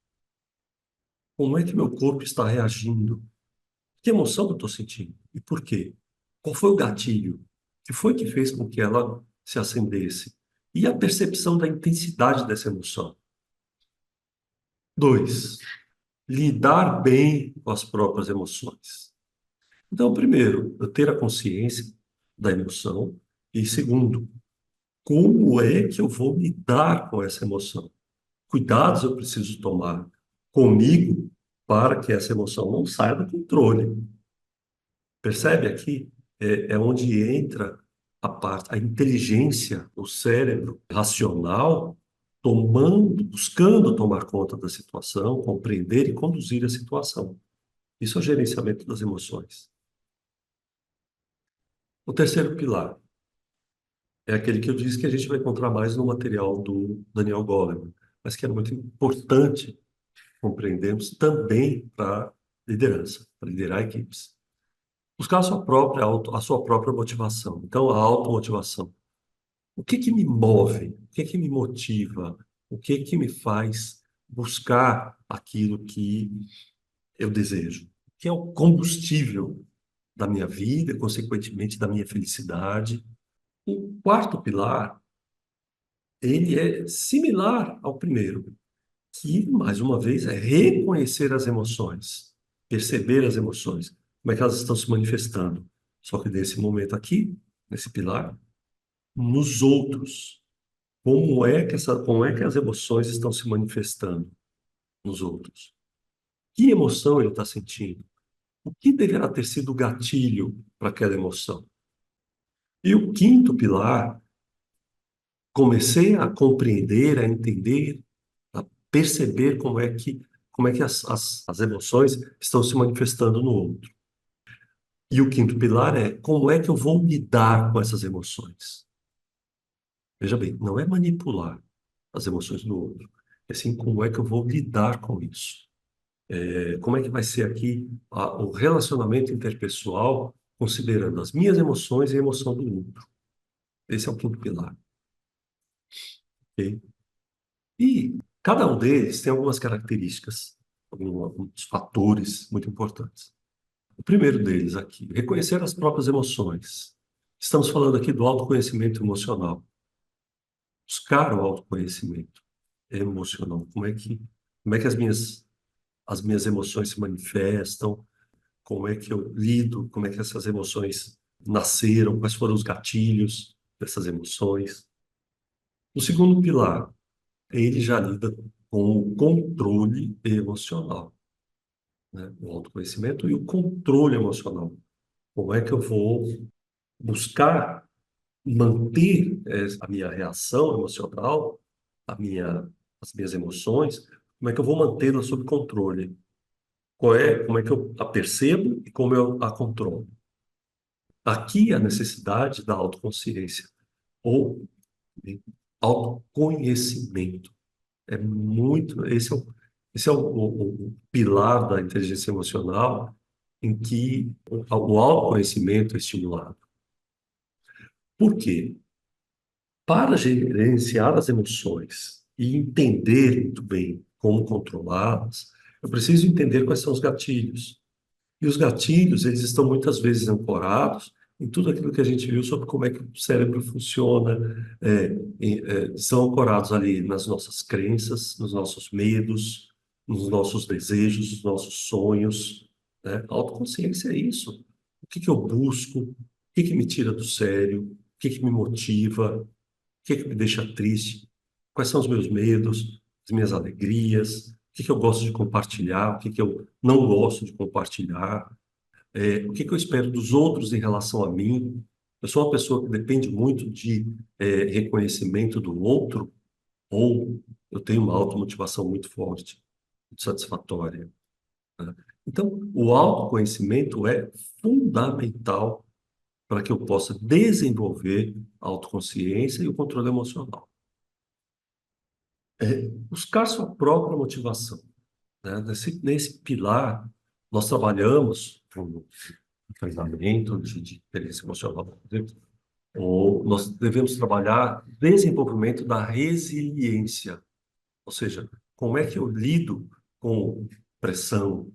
Como é que meu corpo está reagindo? Que emoção eu estou sentindo? E por quê? Qual foi o gatilho? O que foi que fez com que ela se acendesse? E a percepção da intensidade dessa emoção. Dois, lidar bem com as próprias emoções. Então, primeiro, eu ter a consciência da emoção. E segundo, como é que eu vou lidar com essa emoção? Cuidados eu preciso tomar comigo para que essa emoção não saia do controle. Percebe aqui? É onde entra a inteligência, o cérebro racional, buscando tomar conta da situação, compreender e conduzir a situação. Isso é o gerenciamento das emoções. O terceiro pilar é aquele que eu disse que a gente vai encontrar mais no material do Daniel Goleman, mas que é muito importante compreendermos também para liderança, para liderar equipes. Buscar a sua própria motivação. Então, a automotivação. O que que me move? O que que me motiva? O que que me faz buscar aquilo que eu desejo? Que é o combustível da minha vida, consequentemente da minha felicidade. O quarto pilar, ele é similar ao primeiro, que, mais uma vez, é reconhecer as emoções, perceber as emoções, como é que elas estão se manifestando. Só que nesse momento aqui, nesse pilar, nos outros, como é que as emoções estão se manifestando nos outros? Que emoção ele está sentindo? O que deverá ter sido o gatilho para aquela emoção? E o quinto pilar, comecei a compreender, a entender, a perceber como é que as emoções estão se manifestando no outro. E o quinto pilar é como é que eu vou lidar com essas emoções. Veja bem, não é manipular as emoções do outro, é sim como é que eu vou lidar com isso. Como é que vai ser aqui o relacionamento interpessoal, considerando as minhas emoções e a emoção do outro. Esse é o quinto pilar. Ok? E cada um deles tem algumas características, alguns fatores muito importantes. O primeiro deles aqui, reconhecer as próprias emoções. Estamos falando aqui do autoconhecimento emocional. Buscar o autoconhecimento emocional. Como é que as minhas emoções se manifestam? Como é que eu lido? Como é que essas emoções nasceram? Quais foram os gatilhos dessas emoções? O segundo pilar, ele já lida com o controle emocional, né? O autoconhecimento e o controle emocional. Como é que eu vou buscar manter a minha reação emocional, as minhas emoções, como é que eu vou mantê-las sob controle? Como é que eu a percebo e como eu a controlo? Aqui a necessidade da autoconsciência ou autoconhecimento. Esse é o pilar da inteligência emocional em que o autoconhecimento é estimulado. Por quê? Para gerenciar as emoções e entender muito bem como controlá-las, eu preciso entender quais são os gatilhos. E os gatilhos, eles estão muitas vezes ancorados em tudo aquilo que a gente viu sobre como é que o cérebro funciona, são ancorados ali nas nossas crenças, nos nossos medos, nos nossos desejos, nos nossos sonhos, né? A autoconsciência é isso. O que que eu busco? O que que me tira do sério? O que que me motiva? O que que me deixa triste? Quais são os meus medos, as minhas alegrias? O que que eu gosto de compartilhar? O que que eu não gosto de compartilhar? O que que eu espero dos outros em relação a mim? Eu sou uma pessoa que depende muito de reconhecimento do outro, ou eu tenho uma automotivação muito forte, muito satisfatória, né? Então, o autoconhecimento é fundamental para que eu possa desenvolver a autoconsciência e o controle emocional. Buscar sua própria motivação, né? Nesse pilar, nós trabalhamos com um treinamento de inteligência emocional, por exemplo, ou nós devemos trabalhar desenvolvimento da resiliência, ou seja, como é que eu lido com pressão,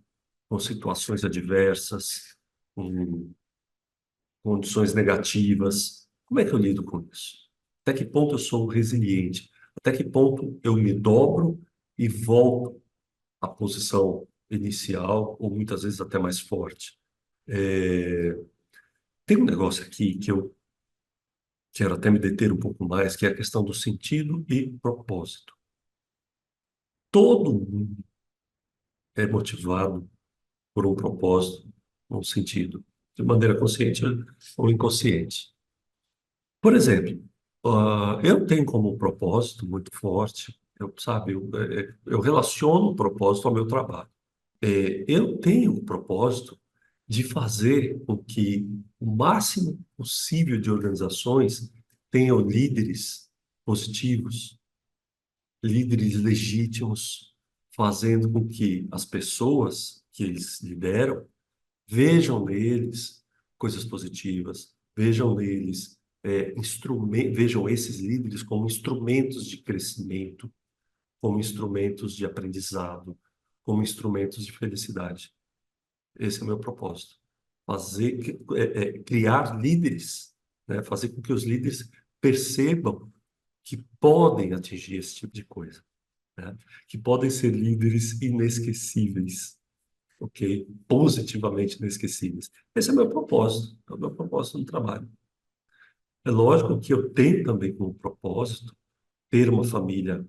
com situações adversas, com condições negativas, como é que eu lido com isso? Até que ponto eu sou resiliente? Até que ponto eu me dobro e volto à posição inicial, ou muitas vezes até mais forte? É, Tem um negócio aqui que eu quero até me deter um pouco mais, que é a questão do sentido e propósito. Todo mundo é motivado por um propósito, um sentido, de maneira consciente ou inconsciente. Por exemplo, eu tenho como propósito muito forte, eu relaciono o propósito ao meu trabalho. Eu tenho o propósito de fazer com que o máximo possível de organizações tenham líderes positivos, líderes legítimos, fazendo com que as pessoas que eles lideram vejam neles coisas positivas, vejam neles vejam esses líderes como instrumentos de crescimento, como instrumentos de aprendizado, como instrumentos de felicidade. Esse é o meu propósito. Criar líderes, né? Fazer com que os líderes percebam que podem atingir esse tipo de coisa, né? Que podem ser líderes inesquecíveis, ok? Positivamente inesquecíveis. Esse é o meu propósito, é o meu propósito no trabalho. É lógico que eu tenho também como propósito ter uma família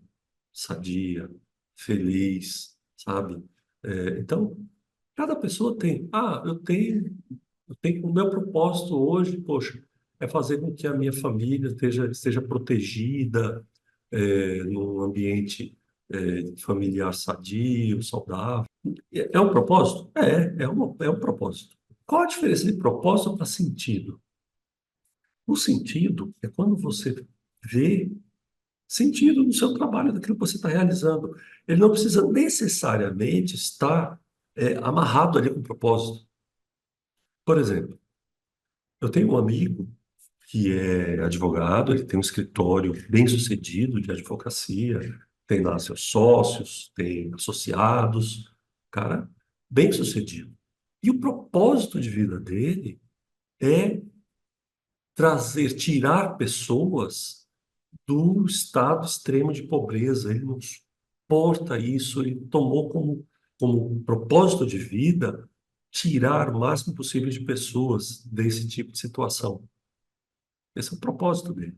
sadia, feliz, sabe? Então, cada pessoa tem. Eu tenho o meu propósito hoje, poxa, é fazer com que a minha família esteja protegida, num ambiente, familiar sadio, saudável. É um propósito? É um propósito. Qual a diferença de propósito para sentido? O sentido é quando você vê sentido no seu trabalho, daquilo que você está realizando. Ele não precisa necessariamente estar, amarrado ali com propósito. Por exemplo, eu tenho um amigo que é advogado, ele tem um escritório bem-sucedido de advocacia, tem lá seus sócios, tem associados, cara, bem-sucedido. E o propósito de vida dele é tirar pessoas do estado extremo de pobreza. Ele não suporta isso, ele tomou como um propósito de vida tirar o máximo possível de pessoas desse tipo de situação. Esse é o propósito dele.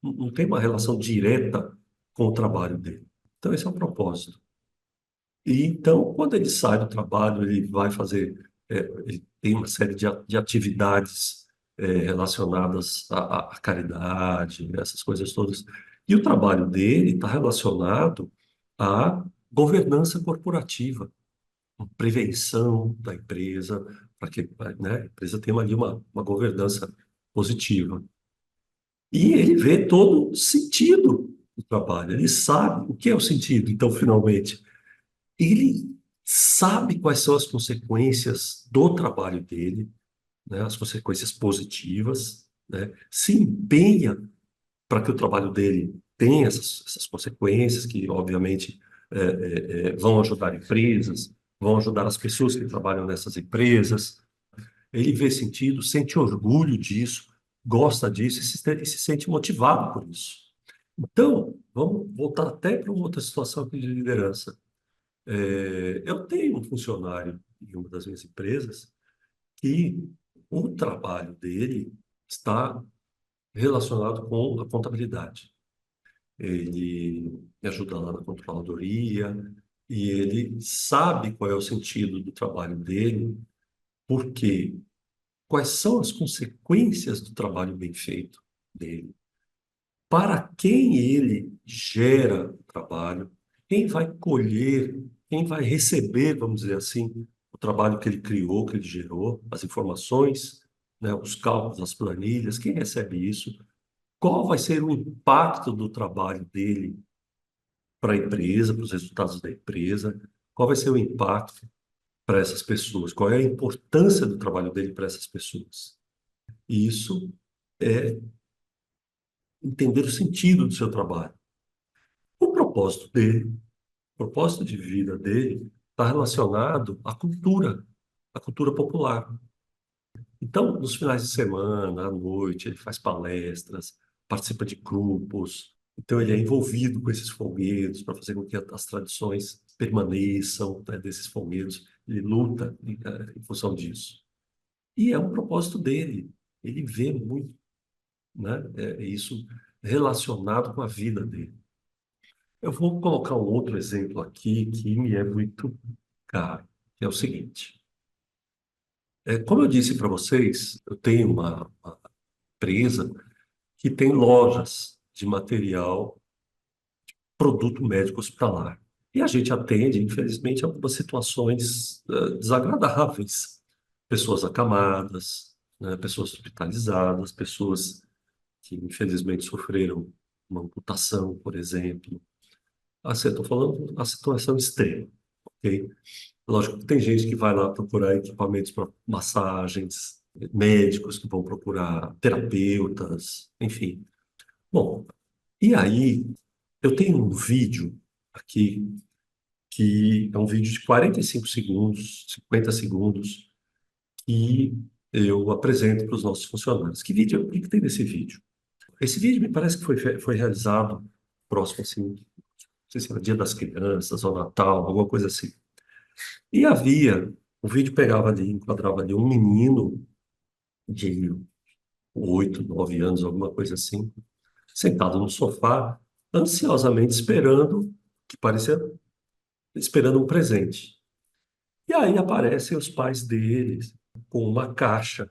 Não tem uma relação direta com o trabalho dele. Então, esse é o propósito. E então, quando ele sai do trabalho, ele vai fazer, ele tem uma série de atividades, relacionadas à caridade, essas coisas todas. E o trabalho dele está relacionado à governança corporativa, à prevenção da empresa, para que, né, a empresa tenha ali uma governança positiva. E ele vê todo o sentido do trabalho, ele sabe o que é o sentido. Então, finalmente, ele sabe quais são as consequências do trabalho dele, né, as consequências positivas, né, se empenha para que o trabalho dele tenha essas consequências, que obviamente vão ajudar empresas, vão ajudar as pessoas que trabalham nessas empresas. Ele vê sentido, sente orgulho disso, gosta disso e se sente motivado por isso. Então, vamos voltar até para uma outra situação aqui de liderança. Eu tenho um funcionário em uma das minhas empresas que o trabalho dele está relacionado com a contabilidade. Ele me ajuda lá na controladoria e ele sabe qual é o sentido do trabalho dele, porque quais são as consequências do trabalho bem feito dele, para quem ele gera o trabalho, quem vai colher, quem vai receber, vamos dizer assim, o trabalho que ele criou, que ele gerou, as informações, né, os cálculos, as planilhas, quem recebe isso, qual vai ser o impacto do trabalho dele para a empresa, para os resultados da empresa, qual vai ser o impacto para essas pessoas, qual é a importância do trabalho dele para essas pessoas. E isso é entender o sentido do seu trabalho. O propósito dele, o propósito de vida dele, está relacionado à cultura popular. Então, nos finais de semana, à noite, ele faz palestras, participa de grupos. Então, ele é envolvido com esses folguedos para fazer com que as tradições permaneçam, né, desses folguedos. Ele luta em função disso. E é um propósito dele. Ele vê muito, né, isso relacionado com a vida dele. Eu vou colocar um outro exemplo aqui que me é muito caro, que é o seguinte. Como eu disse para vocês, eu tenho uma empresa que tem lojas de material, produto médico hospitalar. E a gente atende, infelizmente, algumas situações desagradáveis. Pessoas acamadas, né, pessoas hospitalizadas, pessoas que infelizmente sofreram uma amputação, por exemplo. Assim, eu estou falando da situação extrema, ok? Lógico que tem gente que vai lá procurar equipamentos para massagens, médicos que vão procurar terapeutas, enfim. Bom, e aí eu tenho um vídeo aqui que é um vídeo de 45 segundos, 50 segundos, que eu apresento para os nossos funcionários. O que tem nesse vídeo? Esse vídeo me parece que foi realizado próximo, assim, não sei se era Dia das Crianças ou Natal, alguma coisa assim. E o vídeo pegava ali, enquadrava ali um menino de 8, 9 anos, alguma coisa assim, sentado no sofá, ansiosamente esperando, que parecia esperando um presente. E aí aparecem os pais deles com uma caixa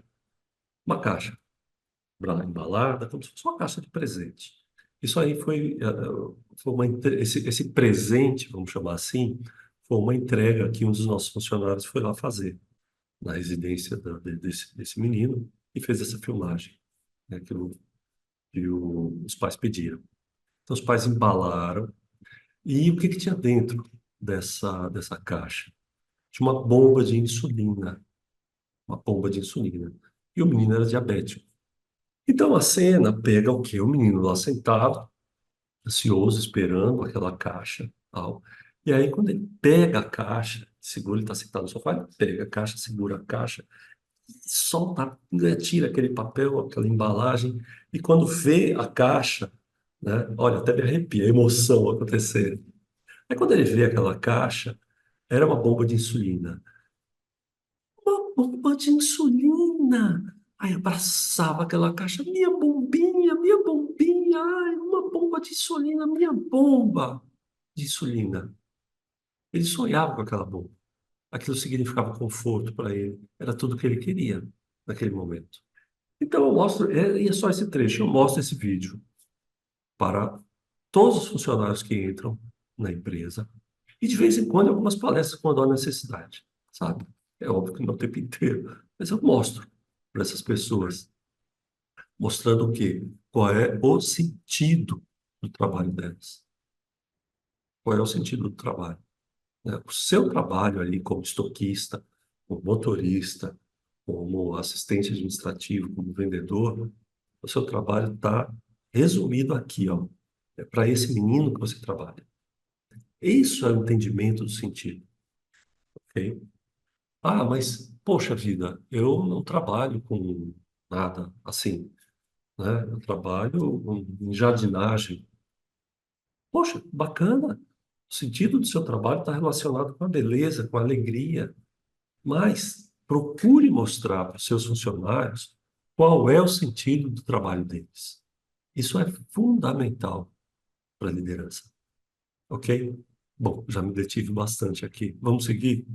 embalada, como se fosse uma caixa de presente. Isso aí foi esse presente, vamos chamar assim, foi uma entrega que um dos nossos funcionários foi lá fazer na residência desse menino e fez essa filmagem, né, os pais pediram. Então, os pais embalaram. E o que que tinha dentro dessa caixa? Tinha uma bomba de insulina. Uma bomba de insulina. E o menino era diabético. Então, a cena pega o quê? O menino lá sentado, ansioso, esperando aquela caixa, tal. E aí, quando ele pega a caixa, segura, ele está sentado no sofá, ele pega a caixa, segura a caixa, solta, né, tira aquele papel, aquela embalagem, e quando vê a caixa, né, olha, até me arrepia, a emoção acontecendo. Aí quando ele vê aquela caixa, era uma bomba de insulina. Uma bomba de insulina! Aí abraçava aquela caixa, minha bombinha, ai, uma bomba de insulina, minha bomba de insulina. Ele sonhava com aquela bomba. Aquilo significava conforto para ele. Era tudo que ele queria naquele momento. Então eu mostro, e é só esse trecho, eu mostro esse vídeo para todos os funcionários que entram na empresa e de vez em quando algumas palestras quando há necessidade, sabe? É óbvio que não o tempo inteiro, mas eu mostro para essas pessoas, mostrando o quê? Qual é o sentido do trabalho delas? Qual é o sentido do trabalho? Né? O seu trabalho ali como estoquista, como motorista, como assistente administrativo, como vendedor, o seu trabalho está resumido aqui, ó. É para esse menino que você trabalha. Isso é o entendimento do sentido, ok? Ah, mas, poxa vida, eu não trabalho com nada assim, né? Eu trabalho em jardinagem. Poxa, bacana. O sentido do seu trabalho está relacionado com a beleza, com a alegria. Mas procure mostrar para os seus funcionários qual é o sentido do trabalho deles. Isso é fundamental para a liderança, ok? Bom, já me detive bastante aqui. Vamos seguir?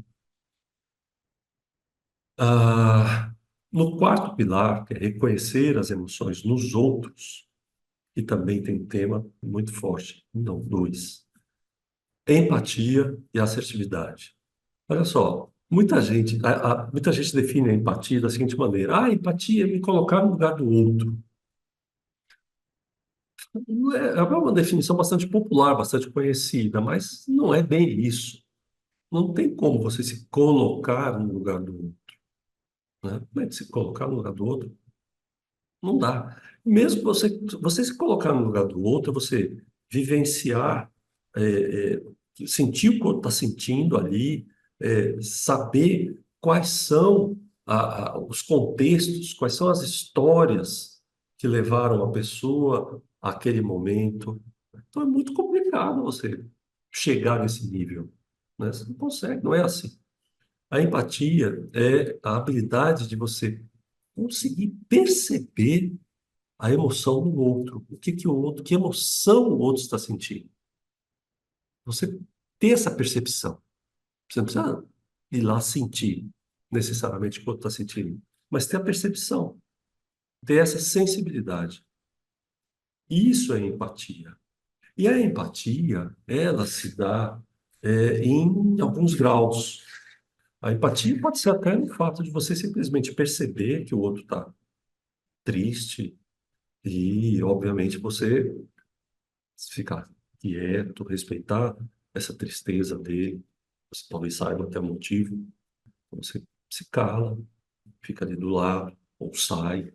Ah, no quarto pilar, que é reconhecer as emoções nos outros, que também tem um tema muito forte, não, dois. Empatia e assertividade. Olha só, muita gente define a empatia da seguinte maneira: ah, empatia é me colocar no lugar do outro. É uma definição bastante popular, bastante conhecida, mas não é bem isso. Não tem como você se colocar no lugar do outro, né? Como é que se colocar no lugar do outro? Não dá. Mesmo você se colocar no lugar do outro, você vivenciar, sentir o que o outro está sentindo ali, saber quais são os contextos, quais são as histórias que levaram a pessoa àquele momento. Então é muito complicado você chegar nesse nível, né? Você não consegue, não é assim. A empatia é a habilidade de você conseguir perceber a emoção do outro. O que que o outro, que emoção o outro está sentindo? Você ter essa percepção. Você não precisa ir lá sentir necessariamente o que o outro está sentindo, mas ter a percepção, ter essa sensibilidade. Isso é empatia. E a empatia, ela se dá em alguns graus. A empatia pode ser até no fato de você simplesmente perceber que o outro está triste e, obviamente, você ficar quieto, respeitar essa tristeza dele. Você talvez saiba até o motivo. Então você se cala, fica ali do lado, ou sai,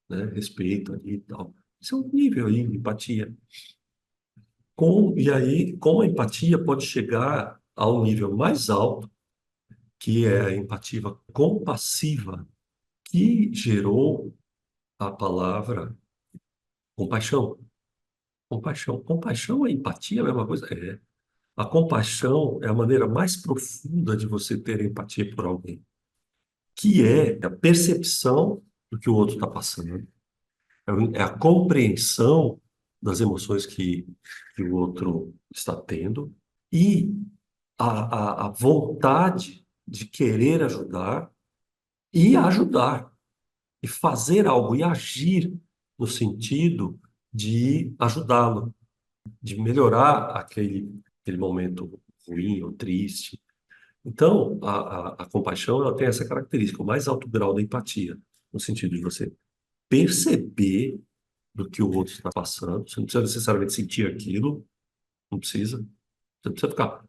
né? Respeita ali e tal. Isso é um nível aí de empatia. E aí, com a empatia, pode chegar ao nível mais alto, que é a empatia compassiva, que gerou a palavra compaixão. Compaixão. Compaixão e empatia é a mesma coisa? É. A compaixão é a maneira mais profunda de você ter empatia por alguém, que é a percepção do que o outro está passando, é a compreensão das emoções que o outro está tendo e a vontade de querer ajudar e ajudar, e fazer algo e agir no sentido de ajudá-lo, de melhorar aquele momento ruim ou triste. Então, a compaixão ela tem essa característica, o mais alto grau da empatia, no sentido de você perceber do que o outro está passando. Você não precisa necessariamente sentir aquilo, não precisa. Você não precisa ficar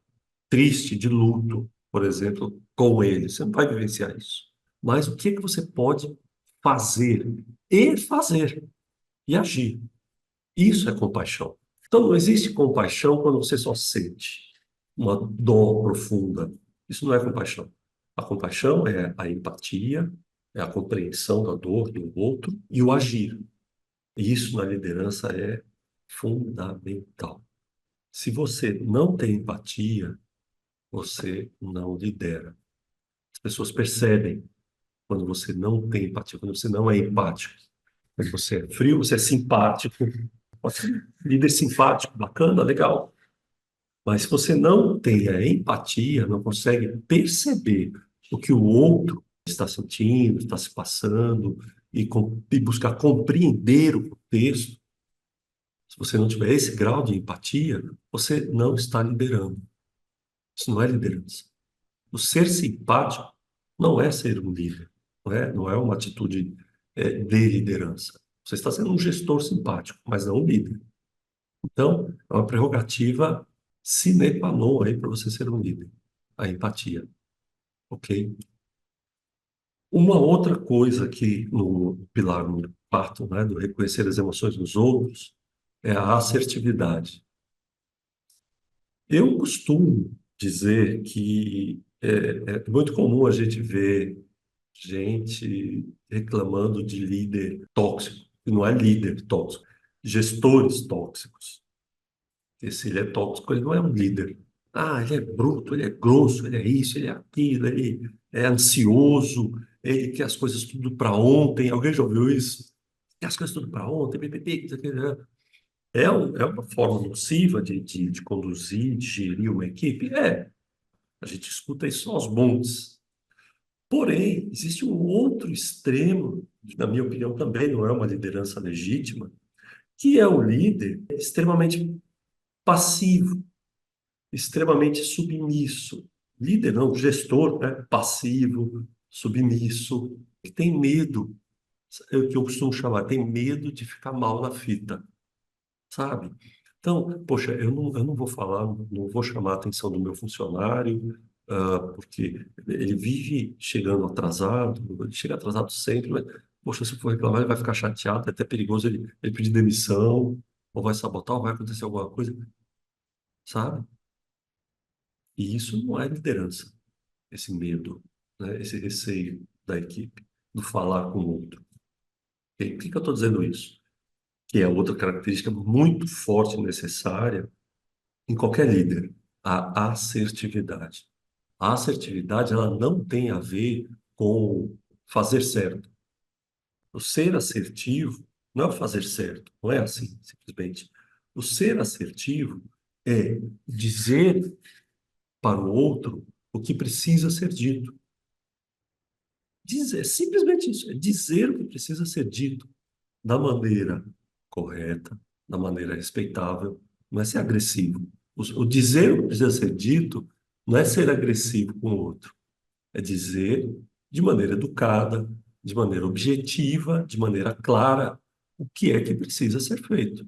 triste, de luto, por exemplo, com ele. Você não vai vivenciar isso. Mas o que é que você pode fazer e agir? Isso é compaixão. Então, não existe compaixão quando você só sente uma dor profunda. Isso não é compaixão. A compaixão é a empatia, é a compreensão da dor do outro e o agir. E isso na liderança é fundamental. Se você não tem empatia, você não lidera. As pessoas percebem quando você não tem empatia, quando você não é empático. Quando você é frio, você é simpático. Pode ser um líder simpático, bacana, legal. Mas se você não tem a empatia, não consegue perceber o que o outro está sentindo, está se passando, e buscar compreender o contexto, se você não tiver esse grau de empatia, você não está liderando. Isso não é liderança. O ser simpático não é ser um líder, não é uma atitude de liderança. Você está sendo um gestor simpático, mas não um líder. Então, é uma prerrogativa sine qua non aí para você ser um líder, a empatia, ok? Uma outra coisa que no pilar número 4, né, do reconhecer as emoções dos outros, é a assertividade. Eu costumo dizer que é muito comum a gente ver gente reclamando de líder tóxico, e não é líder tóxico, gestores tóxicos. E se ele é tóxico, ele não é um líder. Ah, ele é bruto, ele é grosso, ele é isso, ele é aquilo, ele é ansioso, ele quer as coisas tudo para ontem. Alguém já ouviu isso? Quer as coisas tudo para ontem, bebê, isso aqui, né? É uma forma nociva de conduzir, de gerir uma equipe? É. A gente escuta isso aos montes. Porém, existe um outro extremo, que, na minha opinião, também não é uma liderança legítima, que é o líder extremamente passivo, extremamente submisso. líder não, gestor, né? Passivo, submisso, que tem medo, é o que eu costumo chamar, tem medo de ficar mal na fita, sabe? Então, poxa, eu não vou falar, não vou chamar a atenção do meu funcionário, porque ele vive chegando atrasado, ele chega atrasado sempre, mas, poxa, se for reclamar, ele vai ficar chateado, é até perigoso ele pedir demissão, ou vai sabotar, ou vai acontecer alguma coisa, sabe? E isso não é liderança, esse medo, né? Esse receio da equipe, do falar com o outro. E por que que eu estou dizendo isso? Que é outra característica muito forte e necessária em qualquer líder, a assertividade. A assertividade, ela não tem a ver com fazer certo. O ser assertivo não é fazer certo, não é assim, simplesmente. O ser assertivo é dizer para o outro o que precisa ser dito. Dizer, simplesmente isso, é dizer o que precisa ser dito da maneira correta, da maneira respeitável, não é ser agressivo. O dizer o que precisa ser dito não é ser agressivo com o outro, é dizer de maneira educada, de maneira objetiva, de maneira clara, o que é que precisa ser feito.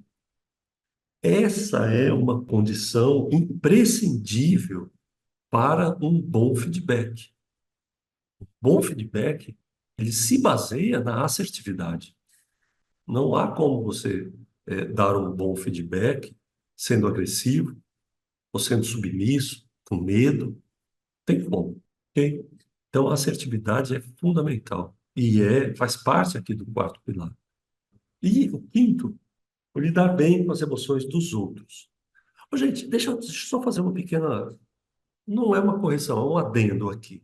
Essa é uma condição imprescindível para um bom feedback. Bom feedback, ele se baseia na assertividade. Não há como você dar um bom feedback sendo agressivo ou sendo submisso, com medo. Tem como, ok? Então, a assertividade é fundamental e faz parte aqui do quarto pilar. E o quinto, o lidar bem com as emoções dos outros. Ô, gente, deixa eu só fazer uma pequena. Não é uma correção, é um adendo aqui.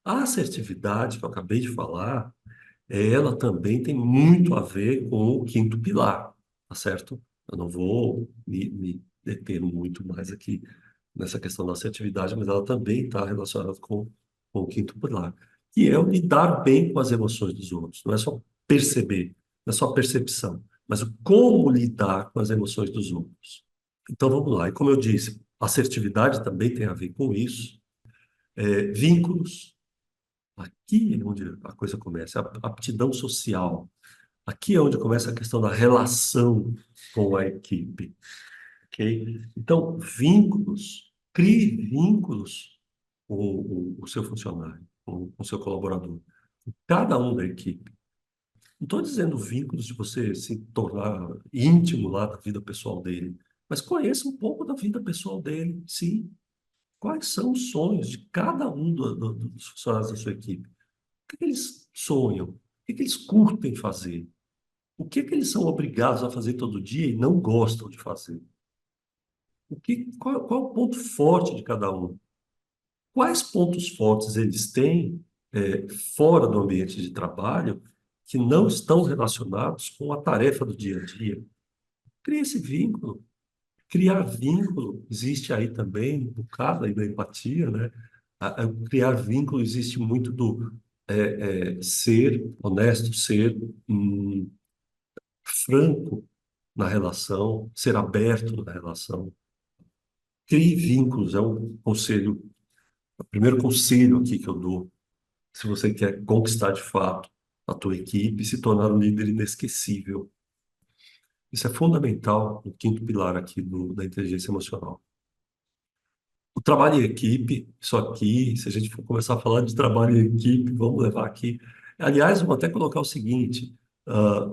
A assertividade que eu acabei de falar, ela também tem muito a ver com o quinto pilar, tá certo? Eu não vou me deter muito mais aqui nessa questão da assertividade, mas ela também está relacionada com o quinto pilar, que é o lidar bem com as emoções dos outros. Não é só perceber, não é só percepção, mas o como lidar com as emoções dos outros. Então vamos lá. E como eu disse, assertividade também tem a ver com isso. Vínculos, aqui é onde a coisa começa, a aptidão social. Aqui é onde começa a questão da relação com a equipe, ok? Então, vínculos, crie vínculos com o seu funcionário, com o seu colaborador, com cada um da equipe. Não estou dizendo vínculos de você se tornar íntimo lá da vida pessoal dele, mas conheça um pouco da vida pessoal dele, sim. Quais são os sonhos de cada um dos funcionários da sua equipe? O que que eles sonham? O que que eles curtem fazer? O que que eles são obrigados a fazer todo dia e não gostam de fazer? Qual é o ponto forte de cada um? Quais pontos fortes eles têm fora do ambiente de trabalho que não estão relacionados com a tarefa do dia a dia? Cria esse vínculo. Criar vínculo existe aí também, um bocado aí da empatia, né? Criar vínculo existe muito do ser honesto, ser franco na relação, ser aberto na relação. Crie vínculos, é um conselho, o primeiro conselho aqui que eu dou, se você quer conquistar de fato a tua equipe e se tornar um líder inesquecível. Isso é fundamental no quinto pilar aqui da inteligência emocional. O trabalho em equipe, isso aqui, se a gente for começar a falar de trabalho em equipe, vamos levar aqui. Aliás, vou até colocar o seguinte: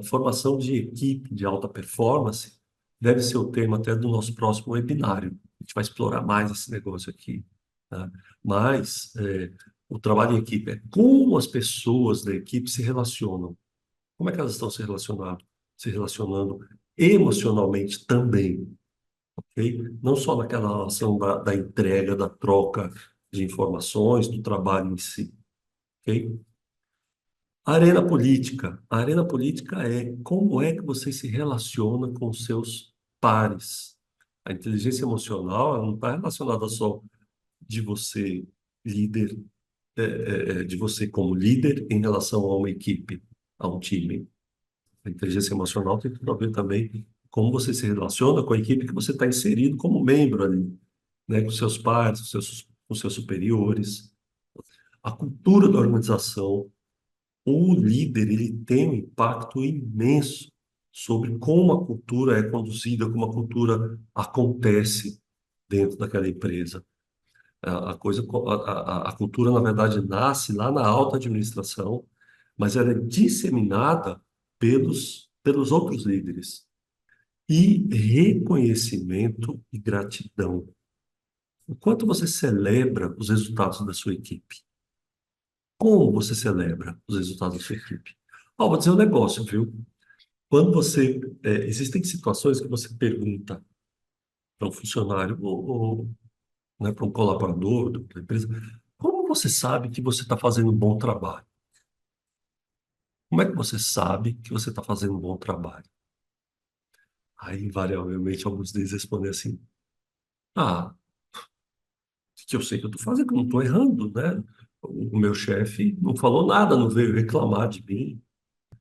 formação de equipe de alta performance deve ser o tema até do nosso próximo webinário. A gente vai explorar mais esse negócio aqui, tá? Mas o trabalho em equipe é como as pessoas da equipe se relacionam. Como é que elas estão se relacionando emocionalmente também, ok? Não só naquela relação da entrega, da troca de informações, do trabalho em si, ok? A arena política. A arena política é como é que você se relaciona com os seus pares. A inteligência emocional ela não está relacionada só de você, líder, de você como líder em relação a uma equipe, a um time. A inteligência emocional tem tudo a ver também como você se relaciona com a equipe que você está inserido como membro ali, né, com seus pares, com seus com seus superiores, a cultura da organização. O líder, ele tem um impacto imenso sobre como a cultura é conduzida, como a cultura acontece dentro daquela empresa. A coisa, a cultura, na verdade, nasce lá na alta administração, mas ela é disseminada pelos outros líderes. E reconhecimento e gratidão. O quanto você celebra os resultados da sua equipe? Como você celebra os resultados da sua equipe? Ó, vou dizer um negócio, viu? Quando você. Existem situações que você pergunta para um funcionário ou, né, para um colaborador da empresa, como você sabe que você está fazendo um bom trabalho? Como é que você sabe que você está fazendo um bom trabalho? Aí, invariavelmente, alguns deles respondem assim: Ah, que eu sei que eu estou fazendo, que eu não estou errando, né? O meu chefe não falou nada, não veio reclamar de mim.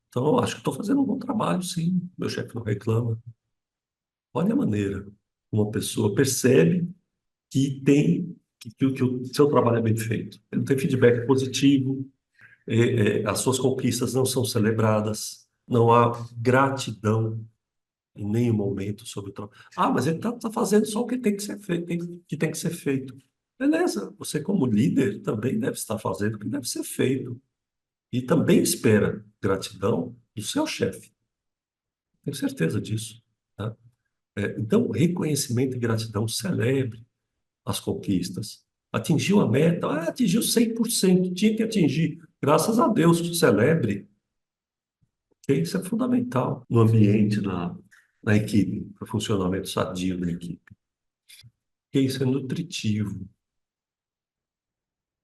Então, eu acho que estou fazendo um bom trabalho, sim. Meu chefe não reclama. Olha a maneira como uma pessoa percebe que tem que o seu trabalho é bem feito. Ele não tem feedback positivo, as suas conquistas não são celebradas, não há gratidão em nenhum momento sobre o trabalho. Ah, mas ele está fazendo só o que tem que ser feito, que tem que ser feito. Beleza, você como líder também deve estar fazendo o que deve ser feito. E também espera gratidão do seu chefe. Tenho certeza disso. Tá? Então, reconhecimento e gratidão, celebre as conquistas. Atingiu a meta, atingiu 100%, tinha que atingir. Graças a Deus, celebre. Porque isso é fundamental no ambiente, na equipe, para o funcionamento sadio da equipe. Porque isso é nutritivo.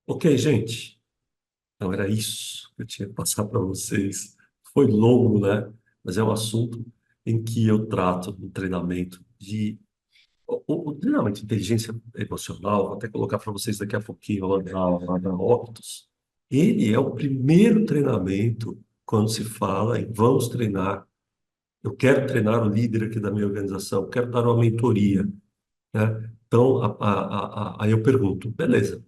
Ok, gente? Então, era isso que eu tinha que passar para vocês. Foi longo, né? Mas é um assunto em que eu trato no treinamento de o treinamento de inteligência emocional, vou até colocar para vocês daqui a pouquinho lá na Octus. Ele é o primeiro treinamento quando se fala em vamos treinar. Eu quero treinar o líder aqui da minha organização, eu quero dar uma mentoria, né? Então, aí eu pergunto, beleza,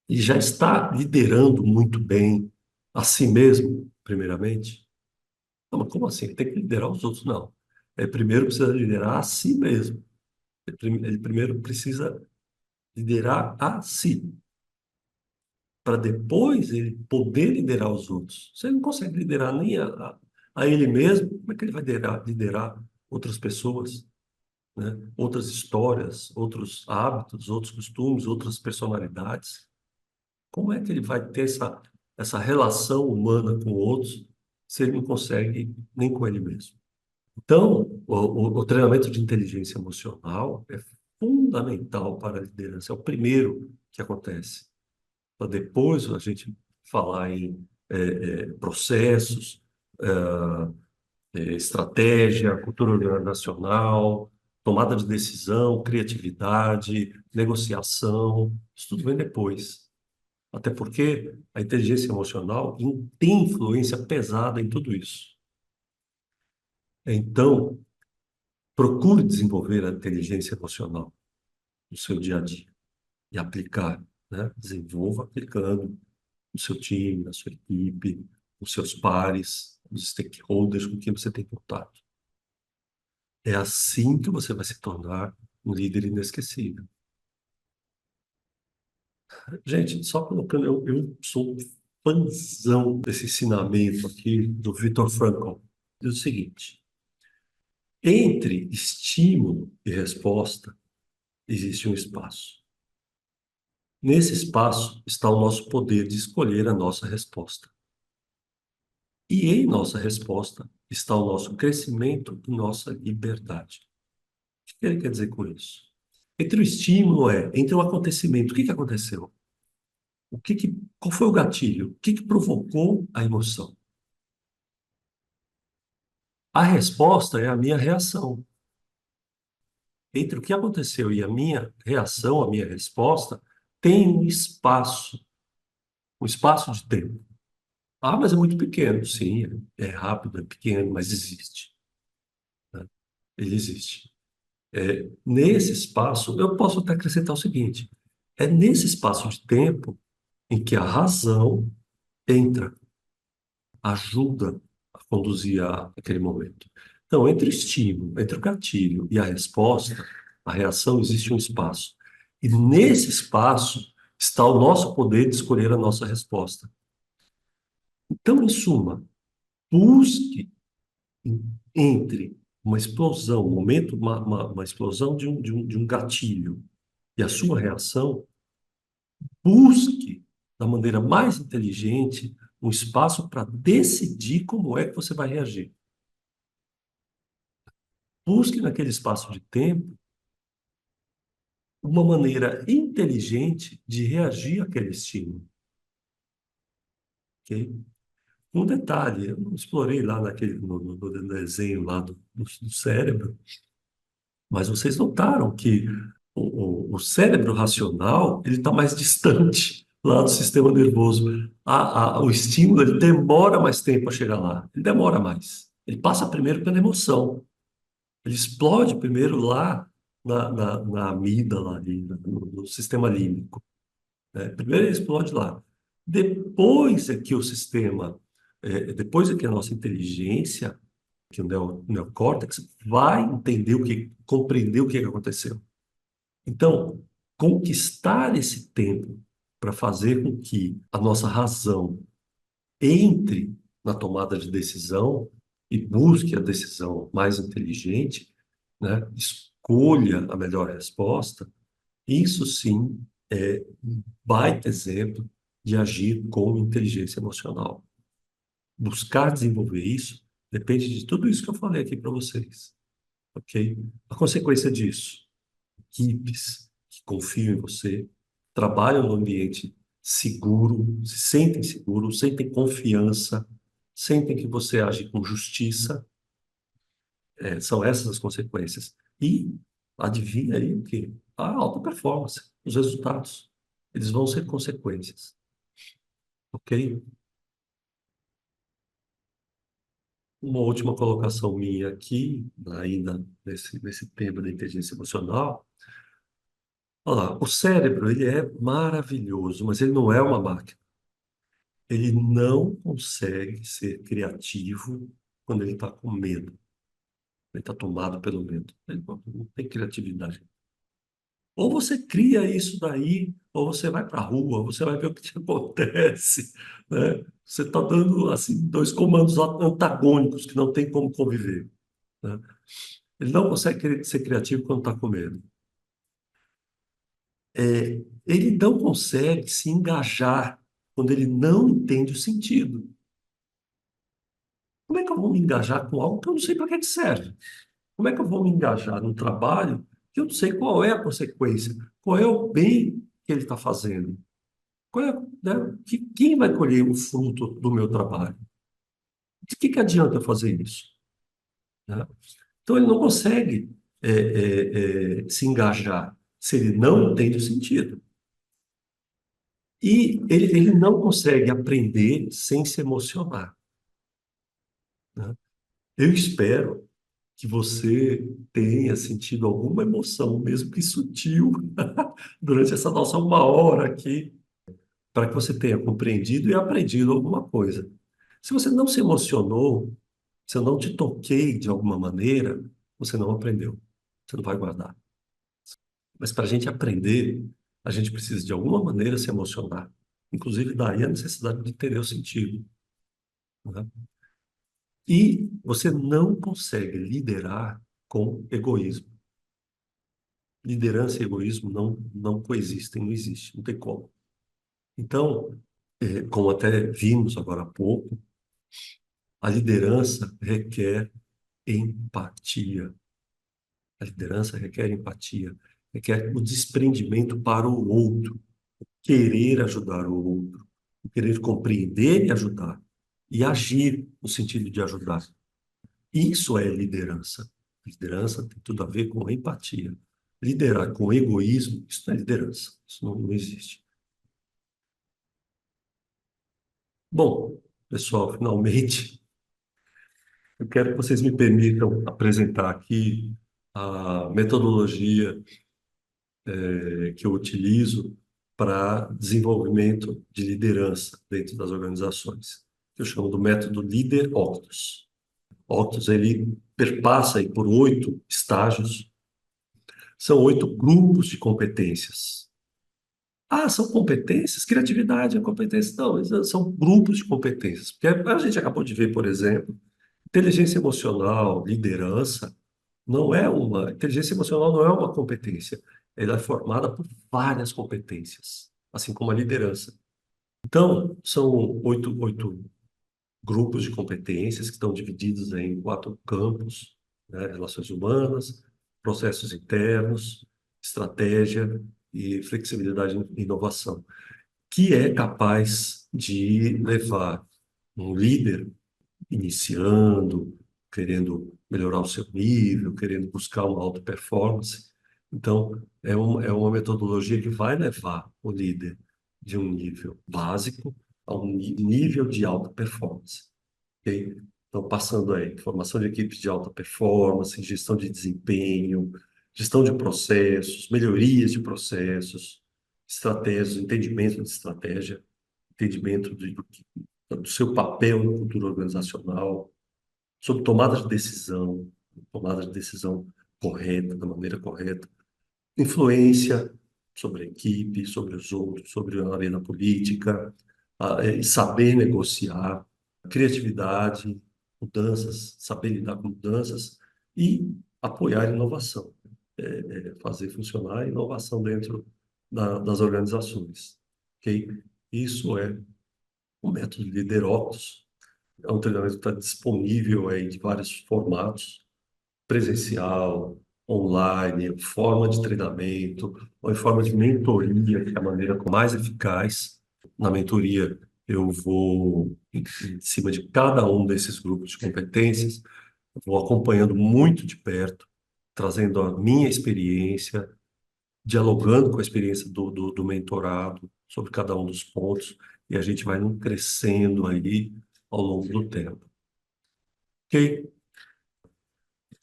e já está liderando muito bem a si mesmo, primeiramente? Não, mas como assim? Ele tem que liderar os outros? Não. Primeiro precisa liderar a si mesmo. Ele primeiro precisa liderar a si, para depois ele poder liderar os outros. Se ele não consegue liderar nem a ele mesmo, como é que ele vai liderar outras pessoas, né? Outras histórias, outros hábitos, outros costumes, outras personalidades? Como é que ele vai ter essa relação humana com outros se ele não consegue nem com ele mesmo? Então, o treinamento de inteligência emocional é fundamental para a liderança. É o primeiro que acontece. Para depois a gente falar em processos, estratégia, cultura organizacional, tomada de decisão, criatividade, negociação. Isso tudo vem depois. Até porque a inteligência emocional tem influência pesada em tudo isso. Então, procure desenvolver a inteligência emocional no seu dia a dia e aplicar, né? Desenvolva aplicando no seu time, na sua equipe, os seus pares, os stakeholders com quem você tem contato. É assim que você vai se tornar um líder inesquecível. Gente, só colocando, eu sou fãzão desse ensinamento aqui do Viktor Frankl. Diz o seguinte: entre estímulo e resposta existe um espaço. Nesse espaço está o nosso poder de escolher a nossa resposta. E em nossa resposta está o nosso crescimento e nossa liberdade. O que ele quer dizer com isso? Entre o estímulo entre o acontecimento, o que aconteceu? Qual foi o gatilho? O que provocou a emoção? A resposta é a minha reação. Entre o que aconteceu e a minha reação, a minha resposta, tem um espaço de tempo. Ah, mas é muito pequeno. Sim, é rápido, é pequeno, mas existe, né? Ele existe. Nesse espaço, eu posso até acrescentar o seguinte: É nesse espaço de tempo em que a razão entra, ajuda a conduzir aquele momento. Então, entre o estímulo, entre o gatilho e a resposta, a reação, existe um espaço. E nesse espaço está o nosso poder de escolher a nossa resposta. Então, em suma, busque entre uma explosão, um momento, uma explosão de um gatilho e a sua reação, busque da maneira mais inteligente um espaço para decidir como é que você vai reagir. Busque naquele espaço de tempo uma maneira inteligente de reagir àquele estímulo, ok? Um detalhe, eu não explorei lá no desenho lá do cérebro, mas vocês notaram que o cérebro racional ele está mais distante lá do sistema nervoso. O estímulo ele demora mais tempo a chegar lá. Ele demora mais. Ele passa primeiro pela emoção. Ele explode primeiro lá na amígdala, ali, no sistema límbico. Né? Primeiro ele explode lá. Depois é que o sistema, depois é que a nossa inteligência, que o neocórtex, vai entender compreender o que aconteceu. Então, conquistar esse tempo para fazer com que a nossa razão entre na tomada de decisão e busque a decisão mais inteligente, né? Escolha a melhor resposta, isso sim é um baita exemplo de agir com inteligência emocional. Buscar desenvolver isso depende de tudo isso que eu falei aqui para vocês, ok? A consequência disso, equipes que confiam em você, trabalham no ambiente seguro, se sentem seguros, sentem confiança, sentem que você age com justiça, são essas as consequências. E adivinha aí o quê? A alta performance, os resultados, eles vão ser consequências, ok? Uma última colocação minha aqui, ainda nesse tema da inteligência emocional. Olha lá, o cérebro, ele é maravilhoso, mas ele não é uma máquina. Ele não consegue ser criativo quando ele está com medo. Ele está tomado pelo medo. Ele não tem criatividade. Ou você cria isso daí, ou você vai para a rua, você vai ver o que te acontece, né? Você está dando assim dois comandos antagônicos que não tem como conviver, né? Ele não consegue ser criativo quando está com medo. Ele não consegue se engajar quando ele não entende o sentido. Como é que eu vou me engajar com algo que eu não sei para que serve? Como é que eu vou me engajar num trabalho que eu não sei qual é a consequência? Qual é o bem que ele está fazendo? Qual é, né? Quem vai colher o fruto do meu trabalho? De que adianta eu fazer isso? Né? Então, ele não consegue se engajar se ele não entende o sentido. E ele não consegue aprender sem se emocionar. Né? Eu espero que você tenha sentido alguma emoção, mesmo que sutil, durante essa nossa 1 hora aqui, para que você tenha compreendido e aprendido alguma coisa. Se você não se emocionou, se eu não te toquei de alguma maneira, você não aprendeu. Você não vai guardar. Mas para a gente aprender, a gente precisa de alguma maneira se emocionar. Inclusive, daí a necessidade de entender o sentido. Né? E você não consegue liderar com egoísmo. Liderança e egoísmo não coexistem, não existe, não tem como. Então, como até vimos agora há pouco, a liderança requer empatia. A liderança requer empatia, requer o desprendimento para o outro, querer ajudar o outro, querer compreender e ajudar, e agir no sentido de ajudar. Isso é liderança. Liderança tem tudo a ver com empatia. Liderar com egoísmo, isso não é liderança. Isso não existe. Bom, pessoal, finalmente, eu quero que vocês me permitam apresentar aqui a metodologia que eu utilizo para desenvolvimento de liderança dentro das organizações, que eu chamo do método Líder Octus. Octus, ele perpassa aí por 8 estágios, são 8 grupos de competências. Ah, são competências? Criatividade é competência? Não, são grupos de competências. Porque a gente acabou de ver, por exemplo, inteligência emocional, liderança, não é uma. Inteligência emocional não é uma competência. Ela é formada por várias competências, assim como a liderança. Então, são oito grupos de competências que estão divididos em 4 campos, né? Relações humanas, processos internos, estratégia e flexibilidade e inovação, que é capaz de levar um líder iniciando, querendo melhorar o seu nível, querendo buscar uma alta performance. Então, é uma metodologia que vai levar o líder de um nível básico a um nível de alta performance. Ok? Então, passando aí, formação de equipes de alta performance, gestão de desempenho, gestão de processos, melhorias de processos, estratégias, entendimento de estratégia, entendimento do seu papel no futuro organizacional, sobre tomada de decisão correta, da maneira correta, influência sobre a equipe, sobre os outros, sobre a arena política, e saber negociar, criatividade, mudanças, saber lidar com mudanças e apoiar a inovação, fazer funcionar a inovação dentro das organizações. Ok? Isso é o método Lideroptos. É um treinamento que está disponível aí de vários formatos, presencial, online, forma de treinamento, ou em forma de mentoria, que é a maneira mais eficaz. Na mentoria, eu vou em cima de cada um desses grupos de competências, vou acompanhando muito de perto, trazendo a minha experiência, dialogando com a experiência do mentorado sobre cada um dos pontos, e a gente vai num crescendo aí ao longo do tempo. Ok?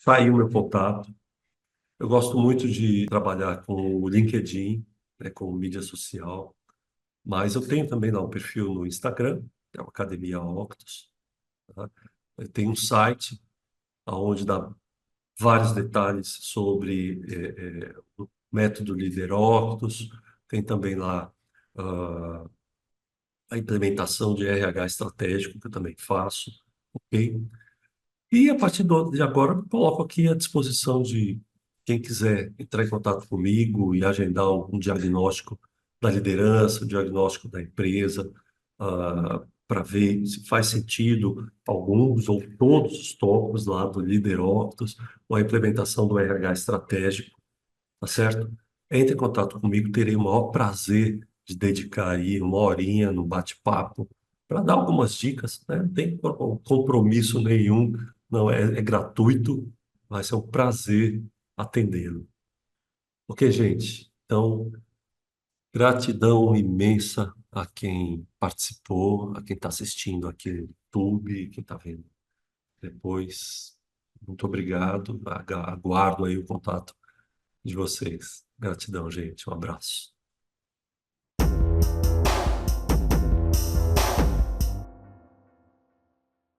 Tá aí o meu contato. Eu gosto muito de trabalhar com o LinkedIn, né, com mídia social, mas eu tenho também lá um perfil no Instagram, que é a Academia Octus. Tá? Eu tenho um site onde dá vários detalhes sobre o método Líder Octus. Tem também lá ah, a implementação de RH estratégico, que eu também faço, ok? E a partir de agora, eu coloco aqui à disposição de quem quiser entrar em contato comigo e agendar um diagnóstico da liderança, um diagnóstico da empresa, para ver se faz sentido alguns ou todos os tópicos lá do Líder Octus, ou a implementação do RH estratégico, tá certo? Entre em contato comigo, terei o maior prazer de dedicar aí uma horinha no bate-papo para dar algumas dicas, né? Não tem compromisso nenhum, não é gratuito, vai ser um prazer atendê-lo. Ok, gente? Então, gratidão imensa a quem participou, a quem está assistindo aqui no YouTube, quem está vendo depois. Muito obrigado. Aguardo aí o contato de vocês. Gratidão, gente. Um abraço.